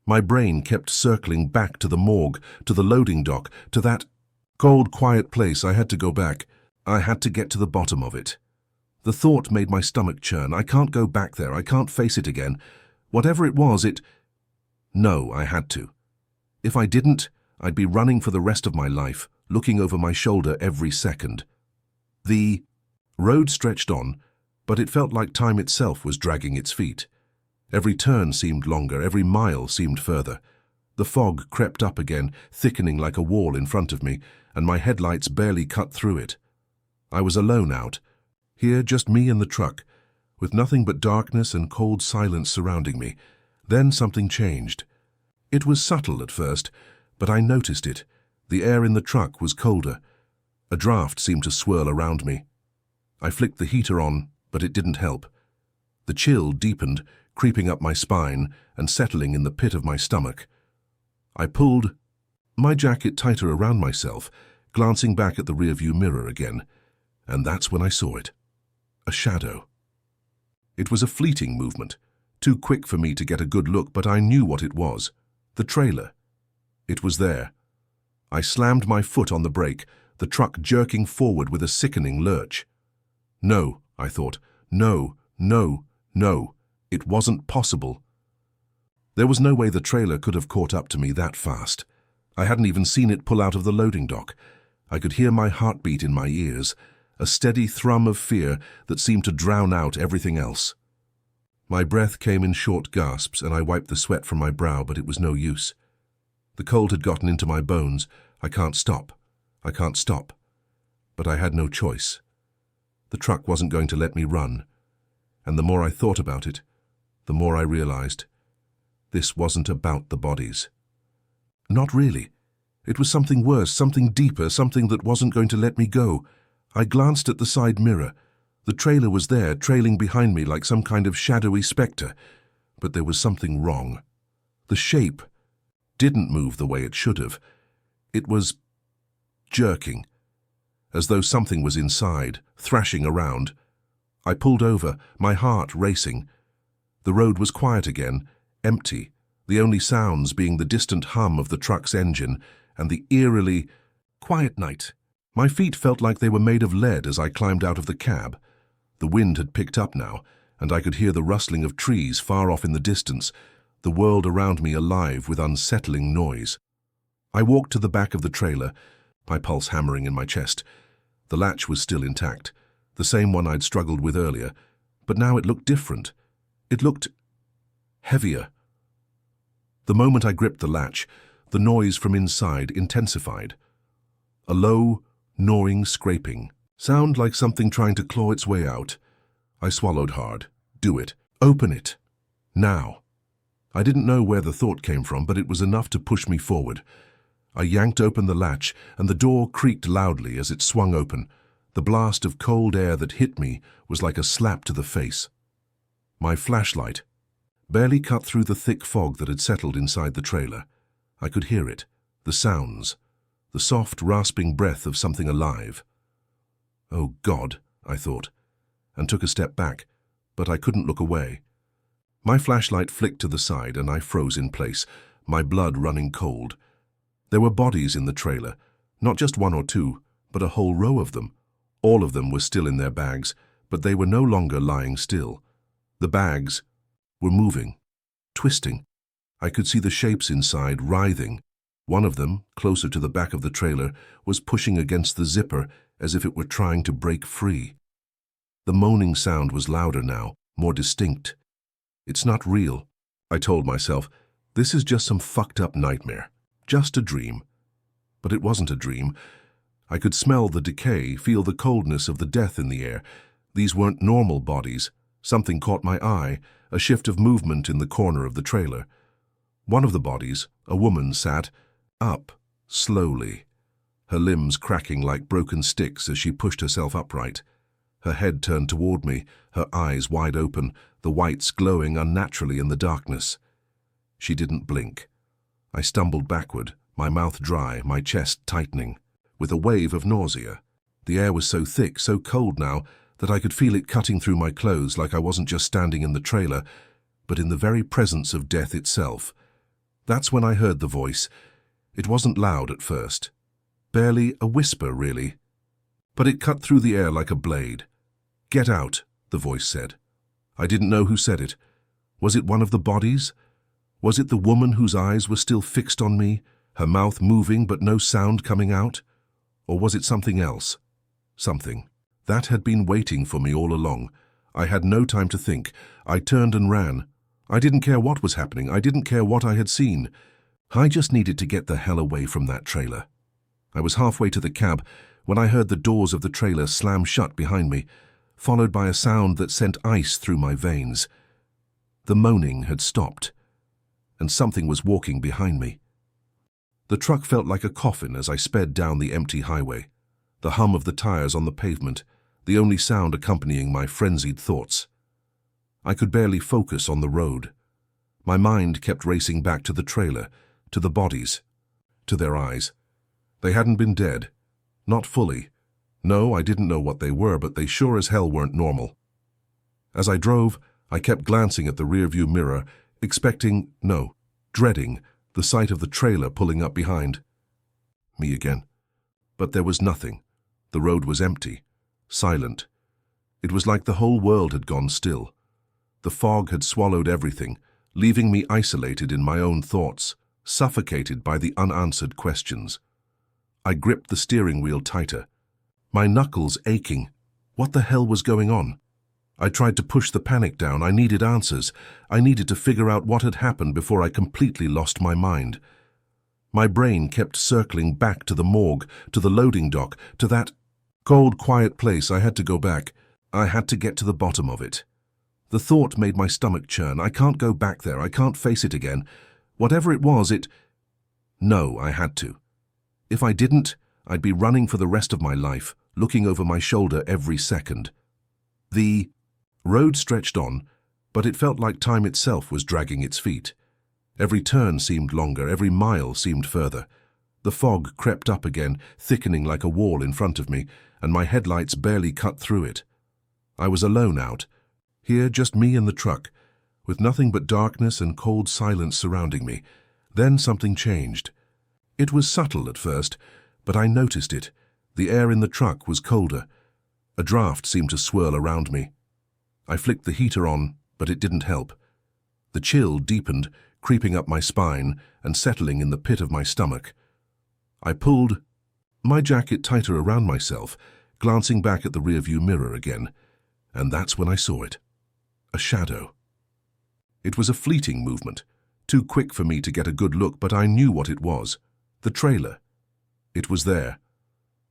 My brain kept circling back to the morgue, to the loading dock, to that cold, quiet place. I had to go back. I had to get to the bottom of it. The thought made my stomach churn. I can't go back there. I can't face it again. Whatever it was, No, I had to. If I didn't, I'd be running for the rest of my life, looking over my shoulder every second. The road stretched on, but it felt like time itself was dragging its feet. Every turn seemed longer, every mile seemed further. The fog crept up again, thickening like a wall in front of me, and my headlights barely cut through it. I was alone out. Here, just me and the truck, with nothing but darkness and cold silence surrounding me. Then something changed. It was subtle at first, but I noticed it. The air in the truck was colder. A draft seemed to swirl around me. I flicked the heater on, but it didn't help. The chill deepened, creeping up my spine and settling in the pit of my stomach. I pulled my jacket tighter around myself, glancing back at the rearview mirror again, and that's when I saw it. A shadow. It was a fleeting movement, too quick for me to get a good look, but I knew what it was. The trailer. It was there. I slammed my foot on the brake, the truck jerking forward with a sickening lurch. No, I thought. No, no, no. It wasn't possible. There was no way the trailer could have caught up to me that fast. I hadn't even seen it pull out of the loading dock. I could hear my heartbeat in my ears, a steady thrum of fear that seemed to drown out everything else. My breath came in short gasps, and I wiped the sweat from my brow, but it was no use. The cold had gotten into my bones. I can't stop. I can't stop. But I had no choice. The truck wasn't going to let me run. And the more I thought about it, the more I realized this wasn't about the bodies. Not really. It was something worse, something deeper, something that wasn't going to let me go. I glanced at the side mirror. The trailer was there, trailing behind me like some kind of shadowy specter. But there was something wrong. The shape didn't move the way it should have. It was jerking, as though something was inside, thrashing around. I pulled over, my heart racing. The road was quiet again, empty, the only sounds being the distant hum of the truck's engine and the eerily quiet night. My feet felt like they were made of lead as I climbed out of the cab. The wind had picked up now, and I could hear the rustling of trees far off in the distance, the world around me alive with unsettling noise. I walked to the back of the trailer, my pulse hammering in my chest. The latch was still intact, the same one I'd struggled with earlier, but now it looked different. It looked heavier. The moment I gripped the latch, the noise from inside intensified. A low, gnawing scraping. Sound like something trying to claw its way out. I swallowed hard. Do it. Open it. Now. I didn't know where the thought came from, but it was enough to push me forward. I yanked open the latch, and the door creaked loudly as it swung open. The blast of cold air that hit me was like a slap to the face. My flashlight barely cut through the thick fog that had settled inside the trailer. I could hear it, the sounds, the soft, rasping breath of something alive. Oh God, I thought, and took a step back, but I couldn't look away. My flashlight flicked to the side and I froze in place, my blood running cold. There were bodies in the trailer, not just one or two, but a whole row of them. All of them were still in their bags, but they were no longer lying still. The bags were moving, twisting. I could see the shapes inside writhing. One of them, closer to the back of the trailer, was pushing against the zipper as if it were trying to break free. The moaning sound was louder now, more distinct. It's not real, I told myself. This is just some fucked up nightmare. Just a dream. But it wasn't a dream. I could smell the decay, feel the coldness of the death in the air. These weren't normal bodies. Something caught my eye, a shift of movement in the corner of the trailer. One of the bodies, a woman, sat up, slowly, her limbs cracking like broken sticks as she pushed herself upright. Her head turned toward me, her eyes wide open, the whites glowing unnaturally in the darkness. She didn't blink. I stumbled backward, my mouth dry, my chest tightening, with a wave of nausea. The air was so thick, so cold now, that I could feel it cutting through my clothes like I wasn't just standing in the trailer, but in the very presence of death itself. That's when I heard the voice. It wasn't loud at first. Barely a whisper, really. But it cut through the air like a blade. "Get out," the voice said. I didn't know who said it. Was it one of the bodies? Was it the woman whose eyes were still fixed on me, her mouth moving but no sound coming out? Or was it something else? Something that had been waiting for me all along. I had no time to think. I turned and ran. I didn't care what was happening. I didn't care what I had seen. I just needed to get the hell away from that trailer. I was halfway to the cab when I heard the doors of the trailer slam shut behind me, followed by a sound that sent ice through my veins. The moaning had stopped, and something was walking behind me. The truck felt like a coffin as I sped down the empty highway, the hum of the tires on the pavement, the only sound accompanying my frenzied thoughts. I could barely focus on the road. My mind kept racing back to the trailer, to the bodies, to their eyes. They hadn't been dead. Not fully. No, I didn't know what they were, but they sure as hell weren't normal. As I drove, I kept glancing at the rearview mirror, dreading the sight of the trailer pulling up behind me again. But there was nothing. The road was empty, silent. It was like the whole world had gone still. The fog had swallowed everything, leaving me isolated in my own thoughts, suffocated by the unanswered questions. I gripped the steering wheel tighter, my knuckles aching. What the hell was going on? I tried to push the panic down. I needed answers. I needed to figure out what had happened before I completely lost my mind. My brain kept circling back to the morgue, to the loading dock, to that cold, quiet place. I had to go back. I had to get to the bottom of it. The thought made my stomach churn. I can't go back there. I can't face it again. Whatever it was, No, I had to. If I didn't, I'd be running for the rest of my life, looking over my shoulder every second. The road stretched on, but it felt like time itself was dragging its feet. Every turn seemed longer, every mile seemed further. The fog crept up again, thickening like a wall in front of me, and my headlights barely cut through it. I was alone out, here just me and the truck, with nothing but darkness and cold silence surrounding me. Then something changed. It was subtle at first, but I noticed it. The air in the truck was colder. A draft seemed to swirl around me. I flicked the heater on, but it didn't help. The chill deepened, creeping up my spine and settling in the pit of my stomach. I pulled my jacket tighter around myself, glancing back at the rearview mirror again, and that's when I saw it. A shadow. It was a fleeting movement, too quick for me to get a good look, but I knew what it was. The trailer. It was there.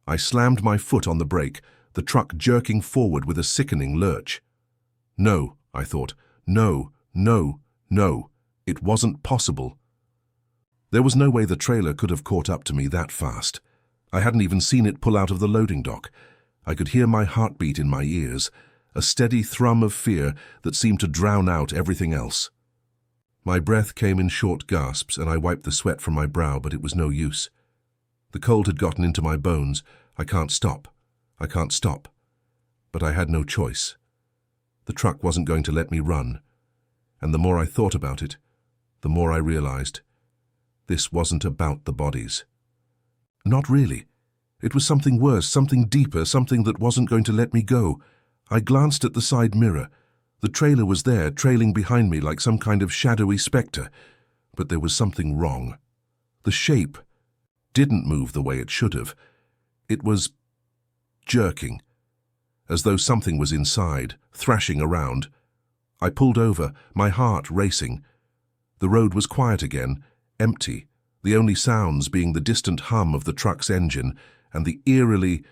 I slammed my foot on the brake, the truck jerking forward with a sickening lurch. No, I thought. No, no, no. It wasn't possible. There was no way the trailer could have caught up to me that fast. I hadn't even seen it pull out of the loading dock. I could hear my heartbeat in my ears, a steady thrum of fear that seemed to drown out everything else. My breath came in short gasps, and I wiped the sweat from my brow, but it was no use. The cold had gotten into my bones. I can't stop. I can't stop. But I had no choice. The truck wasn't going to let me run. And the more I thought about it, the more I realized this wasn't about the bodies. Not really. It was something worse, something deeper, something that wasn't going to let me go. I glanced at the side mirror. The trailer was there, trailing behind me like some kind of shadowy spectre. But there was something wrong. The shape didn't move the way it should have. It was jerking, as though something was inside, thrashing around. I pulled over, my heart racing. The road was quiet again, empty, the only sounds being the distant hum of the truck's engine and the eerily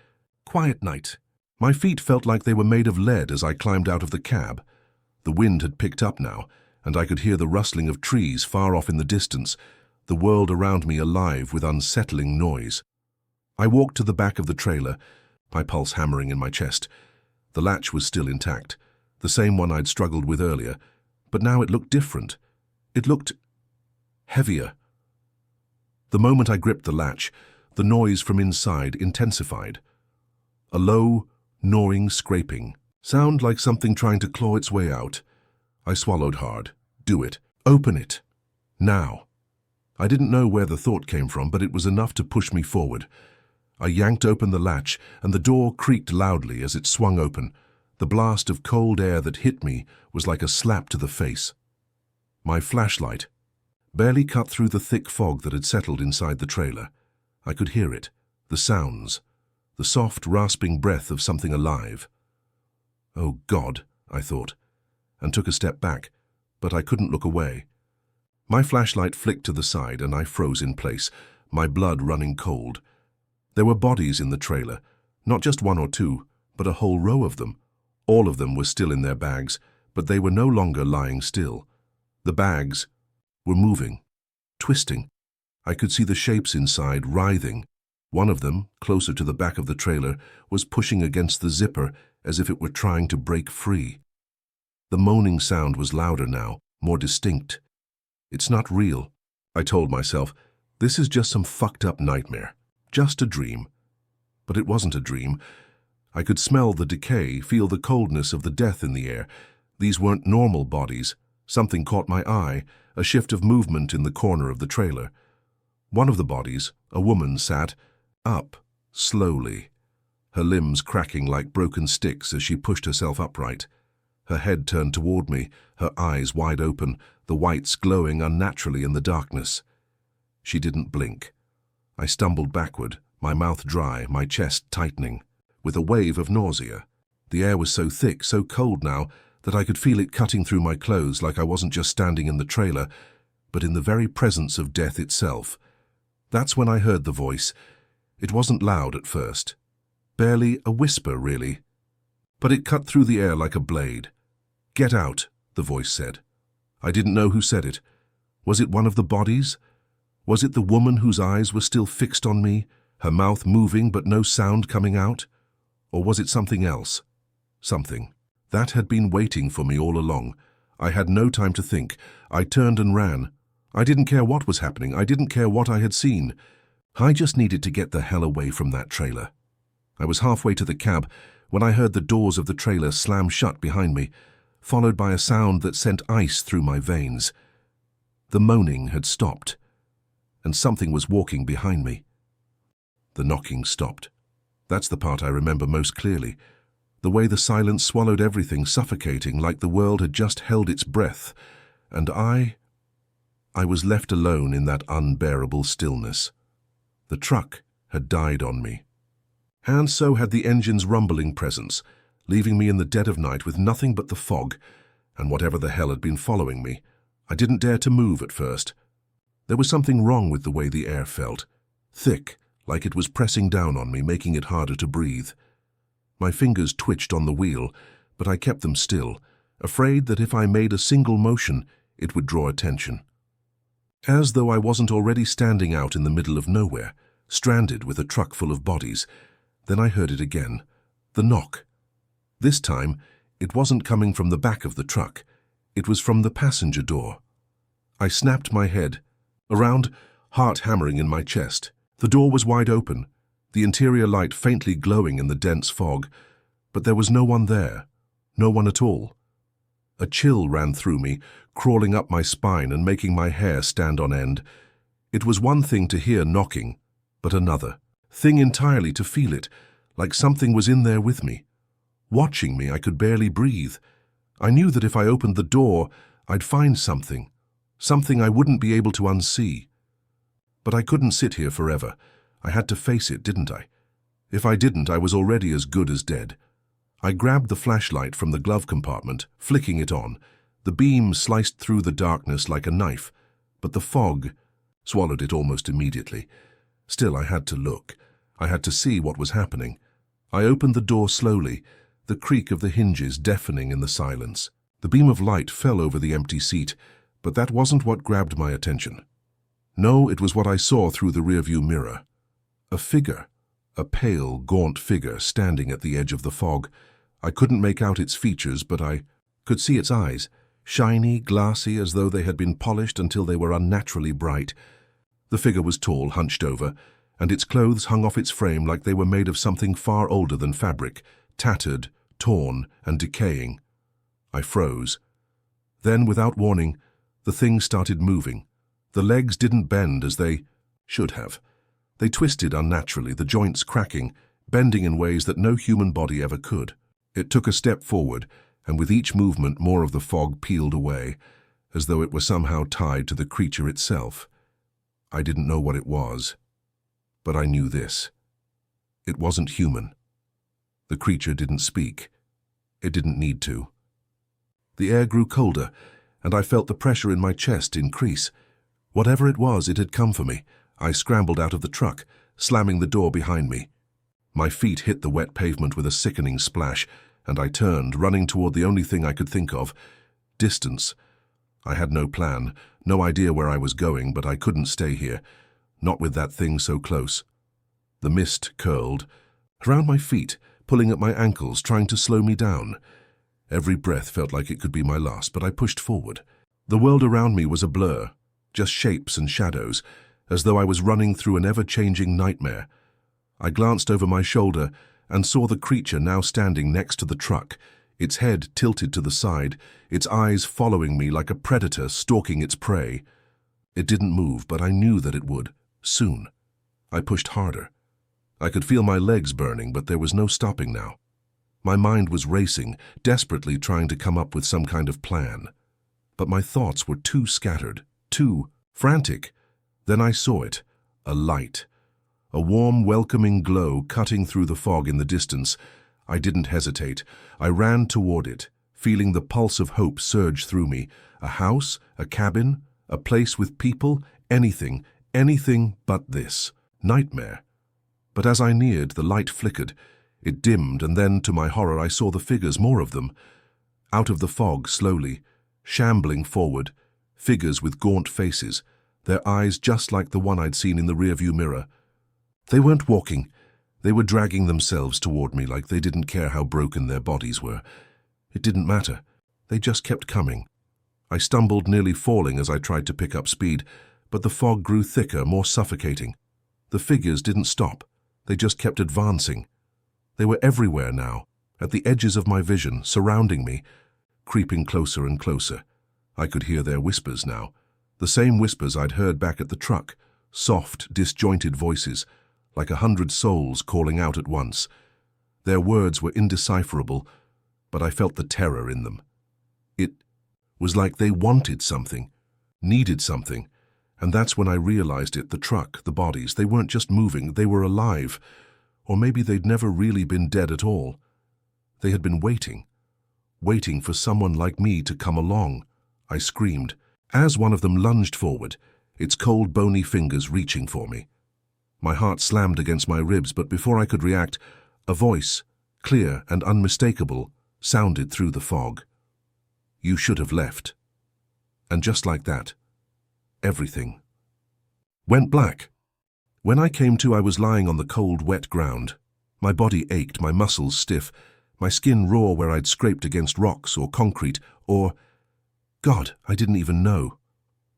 quiet night. My feet felt like they were made of lead as I climbed out of the cab. The wind had picked up now, and I could hear the rustling of trees far off in the distance, the world around me alive with unsettling noise. I walked to the back of the trailer, my pulse hammering in my chest. The latch was still intact, the same one I'd struggled with earlier, but now it looked different. It looked heavier. The moment I gripped the latch, the noise from inside intensified. A low, gnawing scraping, sound like something trying to claw its way out. I swallowed hard. Do it. Open it. Now. I didn't know where the thought came from, but it was enough to push me forward. I yanked open the latch, and the door creaked loudly as it swung open. The blast of cold air that hit me was like a slap to the face. My flashlight barely cut through the thick fog that had settled inside the trailer. I could hear it, the sounds, the soft, rasping breath of something alive. Oh, God, I thought, and took a step back, but I couldn't look away. My flashlight flicked to the side, and I froze in place, my blood running cold. There were bodies in the trailer, not just one or two, but a whole row of them. All of them were still in their bags, but they were no longer lying still. The bags were moving, twisting. I could see the shapes inside writhing. One of them, closer to the back of the trailer, was pushing against the zipper as if it were trying to break free. The moaning sound was louder now, more distinct. It's not real, I told myself. This is just some fucked up nightmare. Just a dream. But it wasn't a dream. I could smell the decay, feel the coldness of the death in the air. These weren't normal bodies. Something caught my eye, a shift of movement in the corner of the trailer. One of the bodies, a woman, sat up, slowly, her limbs cracking like broken sticks as she pushed herself upright. Her head turned toward me, her eyes wide open, the whites glowing unnaturally in the darkness. She didn't blink. I stumbled backward, my mouth dry, my chest tightening, with a wave of nausea. The air was so thick, so cold now, that I could feel it cutting through my clothes like I wasn't just standing in the trailer, but in the very presence of death itself. That's when I heard the voice. It wasn't loud at first. Barely a whisper, really. But it cut through the air like a blade. "Get out," the voice said. I didn't know who said it. Was it one of the bodies? Was it the woman whose eyes were still fixed on me, her mouth moving but no sound coming out? Or was it something else? Something that had been waiting for me all along. I had no time to think. I turned and ran. I didn't care what was happening. I didn't care what I had seen. I just needed to get the hell away from that trailer. I was halfway to the cab when I heard the doors of the trailer slam shut behind me, followed by a sound that sent ice through my veins. The moaning had stopped, and something was walking behind me. The knocking stopped. That's the part I remember most clearly. The way the silence swallowed everything, suffocating, like the world had just held its breath. And I was left alone in that unbearable stillness. The truck had died on me. And so had the engine's rumbling presence, leaving me in the dead of night with nothing but the fog and whatever the hell had been following me. I didn't dare to move at first. There was something wrong with the way the air felt. Thick, like it was pressing down on me, making it harder to breathe. My fingers twitched on the wheel, but I kept them still, afraid that if I made a single motion, it would draw attention. As though I wasn't already standing out in the middle of nowhere, stranded with a truck full of bodies. Then I heard it again. The knock. This time, it wasn't coming from the back of the truck. It was from the passenger door. I snapped my head around, heart hammering in my chest. The door was wide open, the interior light faintly glowing in the dense fog, but there was no one there, no one at all. A chill ran through me, crawling up my spine and making my hair stand on end. It was one thing to hear knocking, but another thing entirely to feel it, like something was in there with me. Watching me, I could barely breathe. I knew that if I opened the door, I'd find something I wouldn't be able to unsee. But I couldn't sit here forever. I had to face it, didn't I? If I didn't, I was already as good as dead. I grabbed the flashlight from the glove compartment, flicking it on. The beam sliced through the darkness like a knife, but the fog swallowed it almost immediately. Still, I had to look. I had to see what was happening. I opened the door slowly, the creak of the hinges deafening in the silence. The beam of light fell over the empty seat, but that wasn't what grabbed my attention. No, it was what I saw through the rearview mirror. A figure, a pale, gaunt figure standing at the edge of the fog. I couldn't make out its features, but I could see its eyes, shiny, glassy, as though they had been polished until they were unnaturally bright. The figure was tall, hunched over, and its clothes hung off its frame like they were made of something far older than fabric, tattered, torn, and decaying. I froze. Then, without warning, the thing started moving. The legs didn't bend as they should have. They twisted unnaturally, the joints cracking, bending in ways that no human body ever could. It took a step forward, and with each movement more of the fog peeled away, as though it were somehow tied to the creature itself. I didn't know what it was, but I knew this. It wasn't human. The creature didn't speak. It didn't need to. The air grew colder, and I felt the pressure in my chest increase. Whatever it was, it had come for me. I scrambled out of the truck, slamming the door behind me. My feet hit the wet pavement with a sickening splash, and I turned, running toward the only thing I could think of: distance. I had no plan, no idea where I was going, but I couldn't stay here, not with that thing so close. The mist curled around my feet, pulling at my ankles, trying to slow me down. Every breath felt like it could be my last, but I pushed forward. The world around me was a blur, just shapes and shadows, as though I was running through an ever-changing nightmare. I glanced over my shoulder and saw the creature now standing next to the truck, its head tilted to the side, its eyes following me like a predator stalking its prey. It didn't move, but I knew that it would, soon. I pushed harder. I could feel my legs burning, but there was no stopping now. My mind was racing, desperately trying to come up with some kind of plan. But my thoughts were too scattered, too frantic. Then I saw it, a light. A warm, welcoming glow cutting through the fog in the distance. I didn't hesitate. I ran toward it, feeling the pulse of hope surge through me. A house, a cabin, a place with people, anything but this. Nightmare. But as I neared, the light flickered. It dimmed, and then, to my horror, I saw the figures, more of them. Out of the fog, slowly, shambling forward, figures with gaunt faces, their eyes just like the one I'd seen in the rearview mirror. They weren't walking. They were dragging themselves toward me like they didn't care how broken their bodies were. It didn't matter. They just kept coming. I stumbled, nearly falling as I tried to pick up speed, but the fog grew thicker, more suffocating. The figures didn't stop. They just kept advancing. They were everywhere now, at the edges of my vision, surrounding me, creeping closer and closer. I could hear their whispers now, the same whispers I'd heard back at the truck, soft, disjointed voices, like 100 souls calling out at once. Their words were indecipherable, but I felt the terror in them. It was like they wanted something, needed something, and that's when I realized it. The truck, the bodies, they weren't just moving, they were alive. Or maybe they'd never really been dead at all. They had been waiting for someone like me to come along. I screamed, as one of them lunged forward, its cold, bony fingers reaching for me. My heart slammed against my ribs, but before I could react, a voice, clear and unmistakable, sounded through the fog. "You should have left." And just like that, everything went black. When I came to, I was lying on the cold, wet ground. My body ached, my muscles stiff, my skin raw where I'd scraped against rocks or concrete or... God, I didn't even know.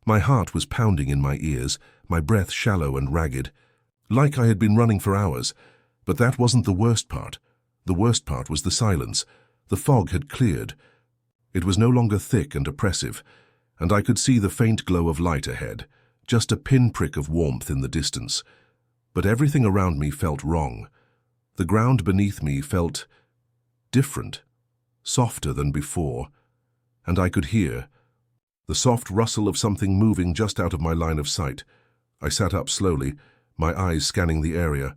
My heart was pounding in my ears, my breath shallow and ragged, like I had been running for hours. But that wasn't the worst part. The worst part was the silence. The fog had cleared. It was no longer thick and oppressive, and I could see the faint glow of light ahead, just a pinprick of warmth in the distance. But everything around me felt wrong. The ground beneath me felt different, softer than before, and I could hear the soft rustle of something moving just out of my line of sight. I sat up slowly, my eyes scanning the area.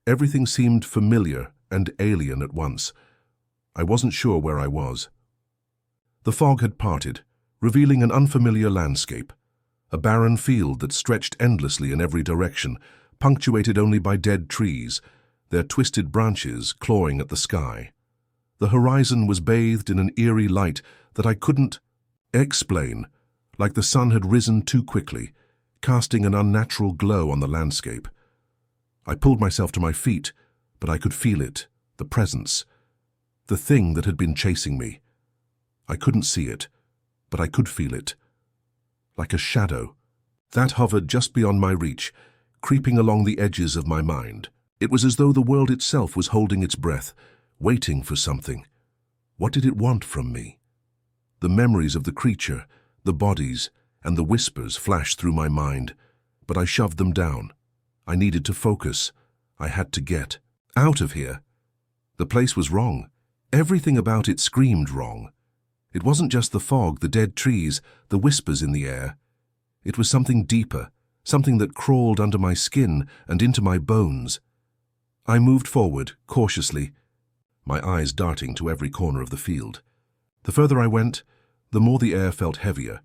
Everything seemed familiar and alien at once. I wasn't sure where I was. The fog had parted, revealing an unfamiliar landscape, a barren field that stretched endlessly in every direction, punctuated only by dead trees, their twisted branches clawing at the sky. The horizon was bathed in an eerie light that I couldn't explain, like the sun had risen too quickly, casting an unnatural glow on the landscape. I pulled myself to my feet, but I could feel it, the presence, the thing that had been chasing me. I couldn't see it, but I could feel it, like a shadow that hovered just beyond my reach, creeping along the edges of my mind. It was as though the world itself was holding its breath, waiting for something. What did it want from me? The memories of the creature, the bodies, and the whispers flashed through my mind, but I shoved them down. I needed to focus. I had to get out of here. The place was wrong. Everything about it screamed wrong. It wasn't just the fog, the dead trees, the whispers in the air. It was something deeper, something that crawled under my skin and into my bones. I moved forward, cautiously, my eyes darting to every corner of the field. The further I went, the more the air felt heavier,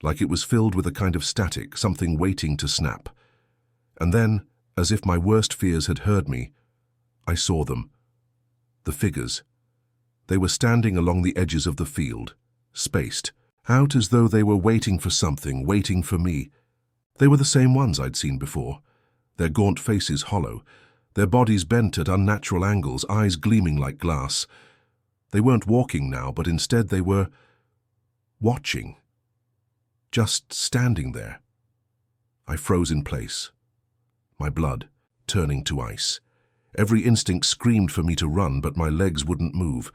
like it was filled with a kind of static, something waiting to snap. And then, as if my worst fears had heard me, I saw them. The figures. They were standing along the edges of the field, spaced, out as though they were waiting for something, waiting for me. They were the same ones I'd seen before, their gaunt faces hollow, their bodies bent at unnatural angles, eyes gleaming like glass. They weren't walking now, but instead they were watching, just standing there. I froze in place, my blood turning to ice. Every instinct screamed for me to run, but my legs wouldn't move.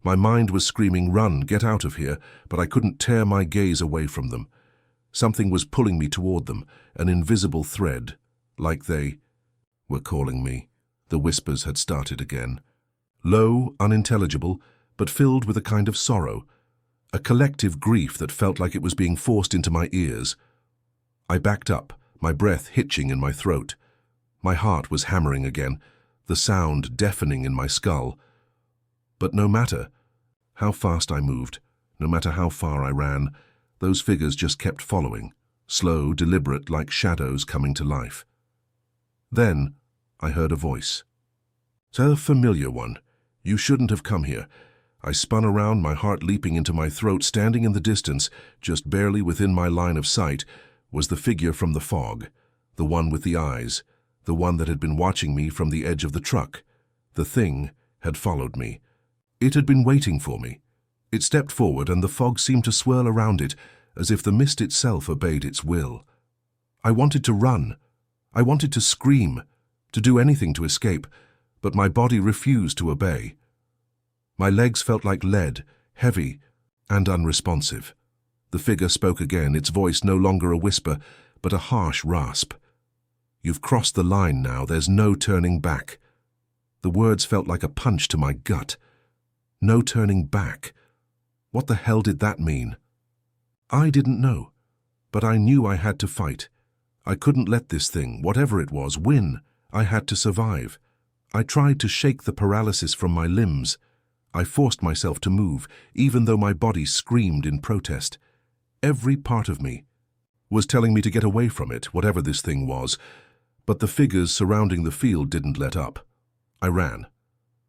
My mind was screaming, "Run, get out of here," but I couldn't tear my gaze away from them. Something was pulling me toward them, an invisible thread, like they were calling me. The whispers had started again. Low, unintelligible, but filled with a kind of sorrow, a collective grief that felt like it was being forced into my ears. I backed up, my breath hitching in my throat. My heart was hammering again, the sound deafening in my skull. But no matter how fast I moved, no matter how far I ran, those figures just kept following, slow, deliberate, like shadows coming to life. Then I heard a voice. A familiar one. "You shouldn't have come here." I spun around, my heart leaping into my throat. Standing in the distance, just barely within my line of sight, was the figure from the fog, the one with the eyes, the one that had been watching me from the edge of the truck. The thing had followed me. It had been waiting for me. It stepped forward, and the fog seemed to swirl around it, as if the mist itself obeyed its will. I wanted to run. I wanted to scream, to do anything to escape, but my body refused to obey. My legs felt like lead, heavy and unresponsive. The figure spoke again, its voice no longer a whisper, but a harsh rasp. "You've crossed the line now, there's no turning back." The words felt like a punch to my gut. No turning back. What the hell did that mean? I didn't know, but I knew I had to fight. I couldn't let this thing, whatever it was, win. I had to survive. I tried to shake the paralysis from my limbs. I forced myself to move, even though my body screamed in protest. Every part of me was telling me to get away from it, whatever this thing was, but the figures surrounding the field didn't let up. I ran.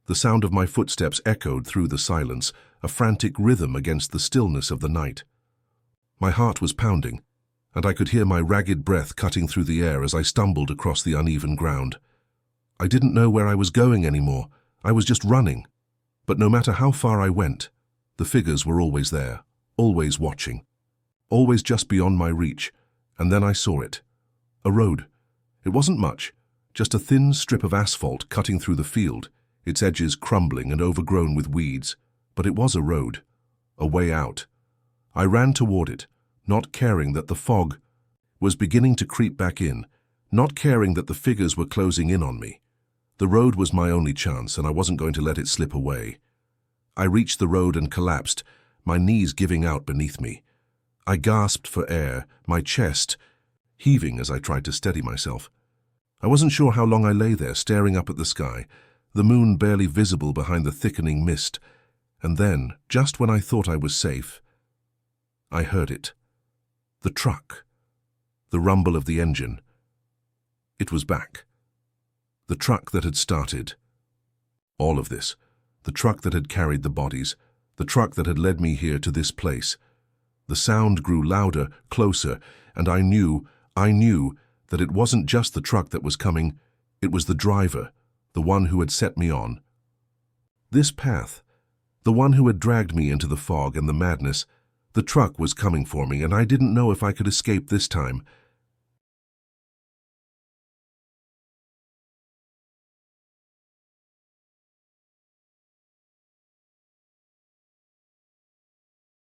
The sound of my footsteps echoed through the silence, a frantic rhythm against the stillness of the night. My heart was pounding, and I could hear my ragged breath cutting through the air as I stumbled across the uneven ground. I didn't know where I was going anymore. I was just running. But no matter how far I went, the figures were always there, always watching, always just beyond my reach. And then I saw it. A road. It wasn't much, just a thin strip of asphalt cutting through the field, its edges crumbling and overgrown with weeds. But it was a road, a way out. I ran toward it, not caring that the fog was beginning to creep back in, not caring that the figures were closing in on me. The road was my only chance, and I wasn't going to let it slip away. I reached the road and collapsed, my knees giving out beneath me. I gasped for air, my chest heaving as I tried to steady myself. I wasn't sure how long I lay there, staring up at the sky, the moon barely visible behind the thickening mist. And then, just when I thought I was safe, I heard it. The truck. The rumble of the engine. It was back. The truck that had started all of this. The truck that had carried the bodies. The truck that had led me here to this place. The sound grew louder, closer, and I knew that it wasn't just the truck that was coming, it was the driver, the one who had set me on. This path, the one who had dragged me into the fog and the madness, the truck was coming for me, and I didn't know if I could escape this time.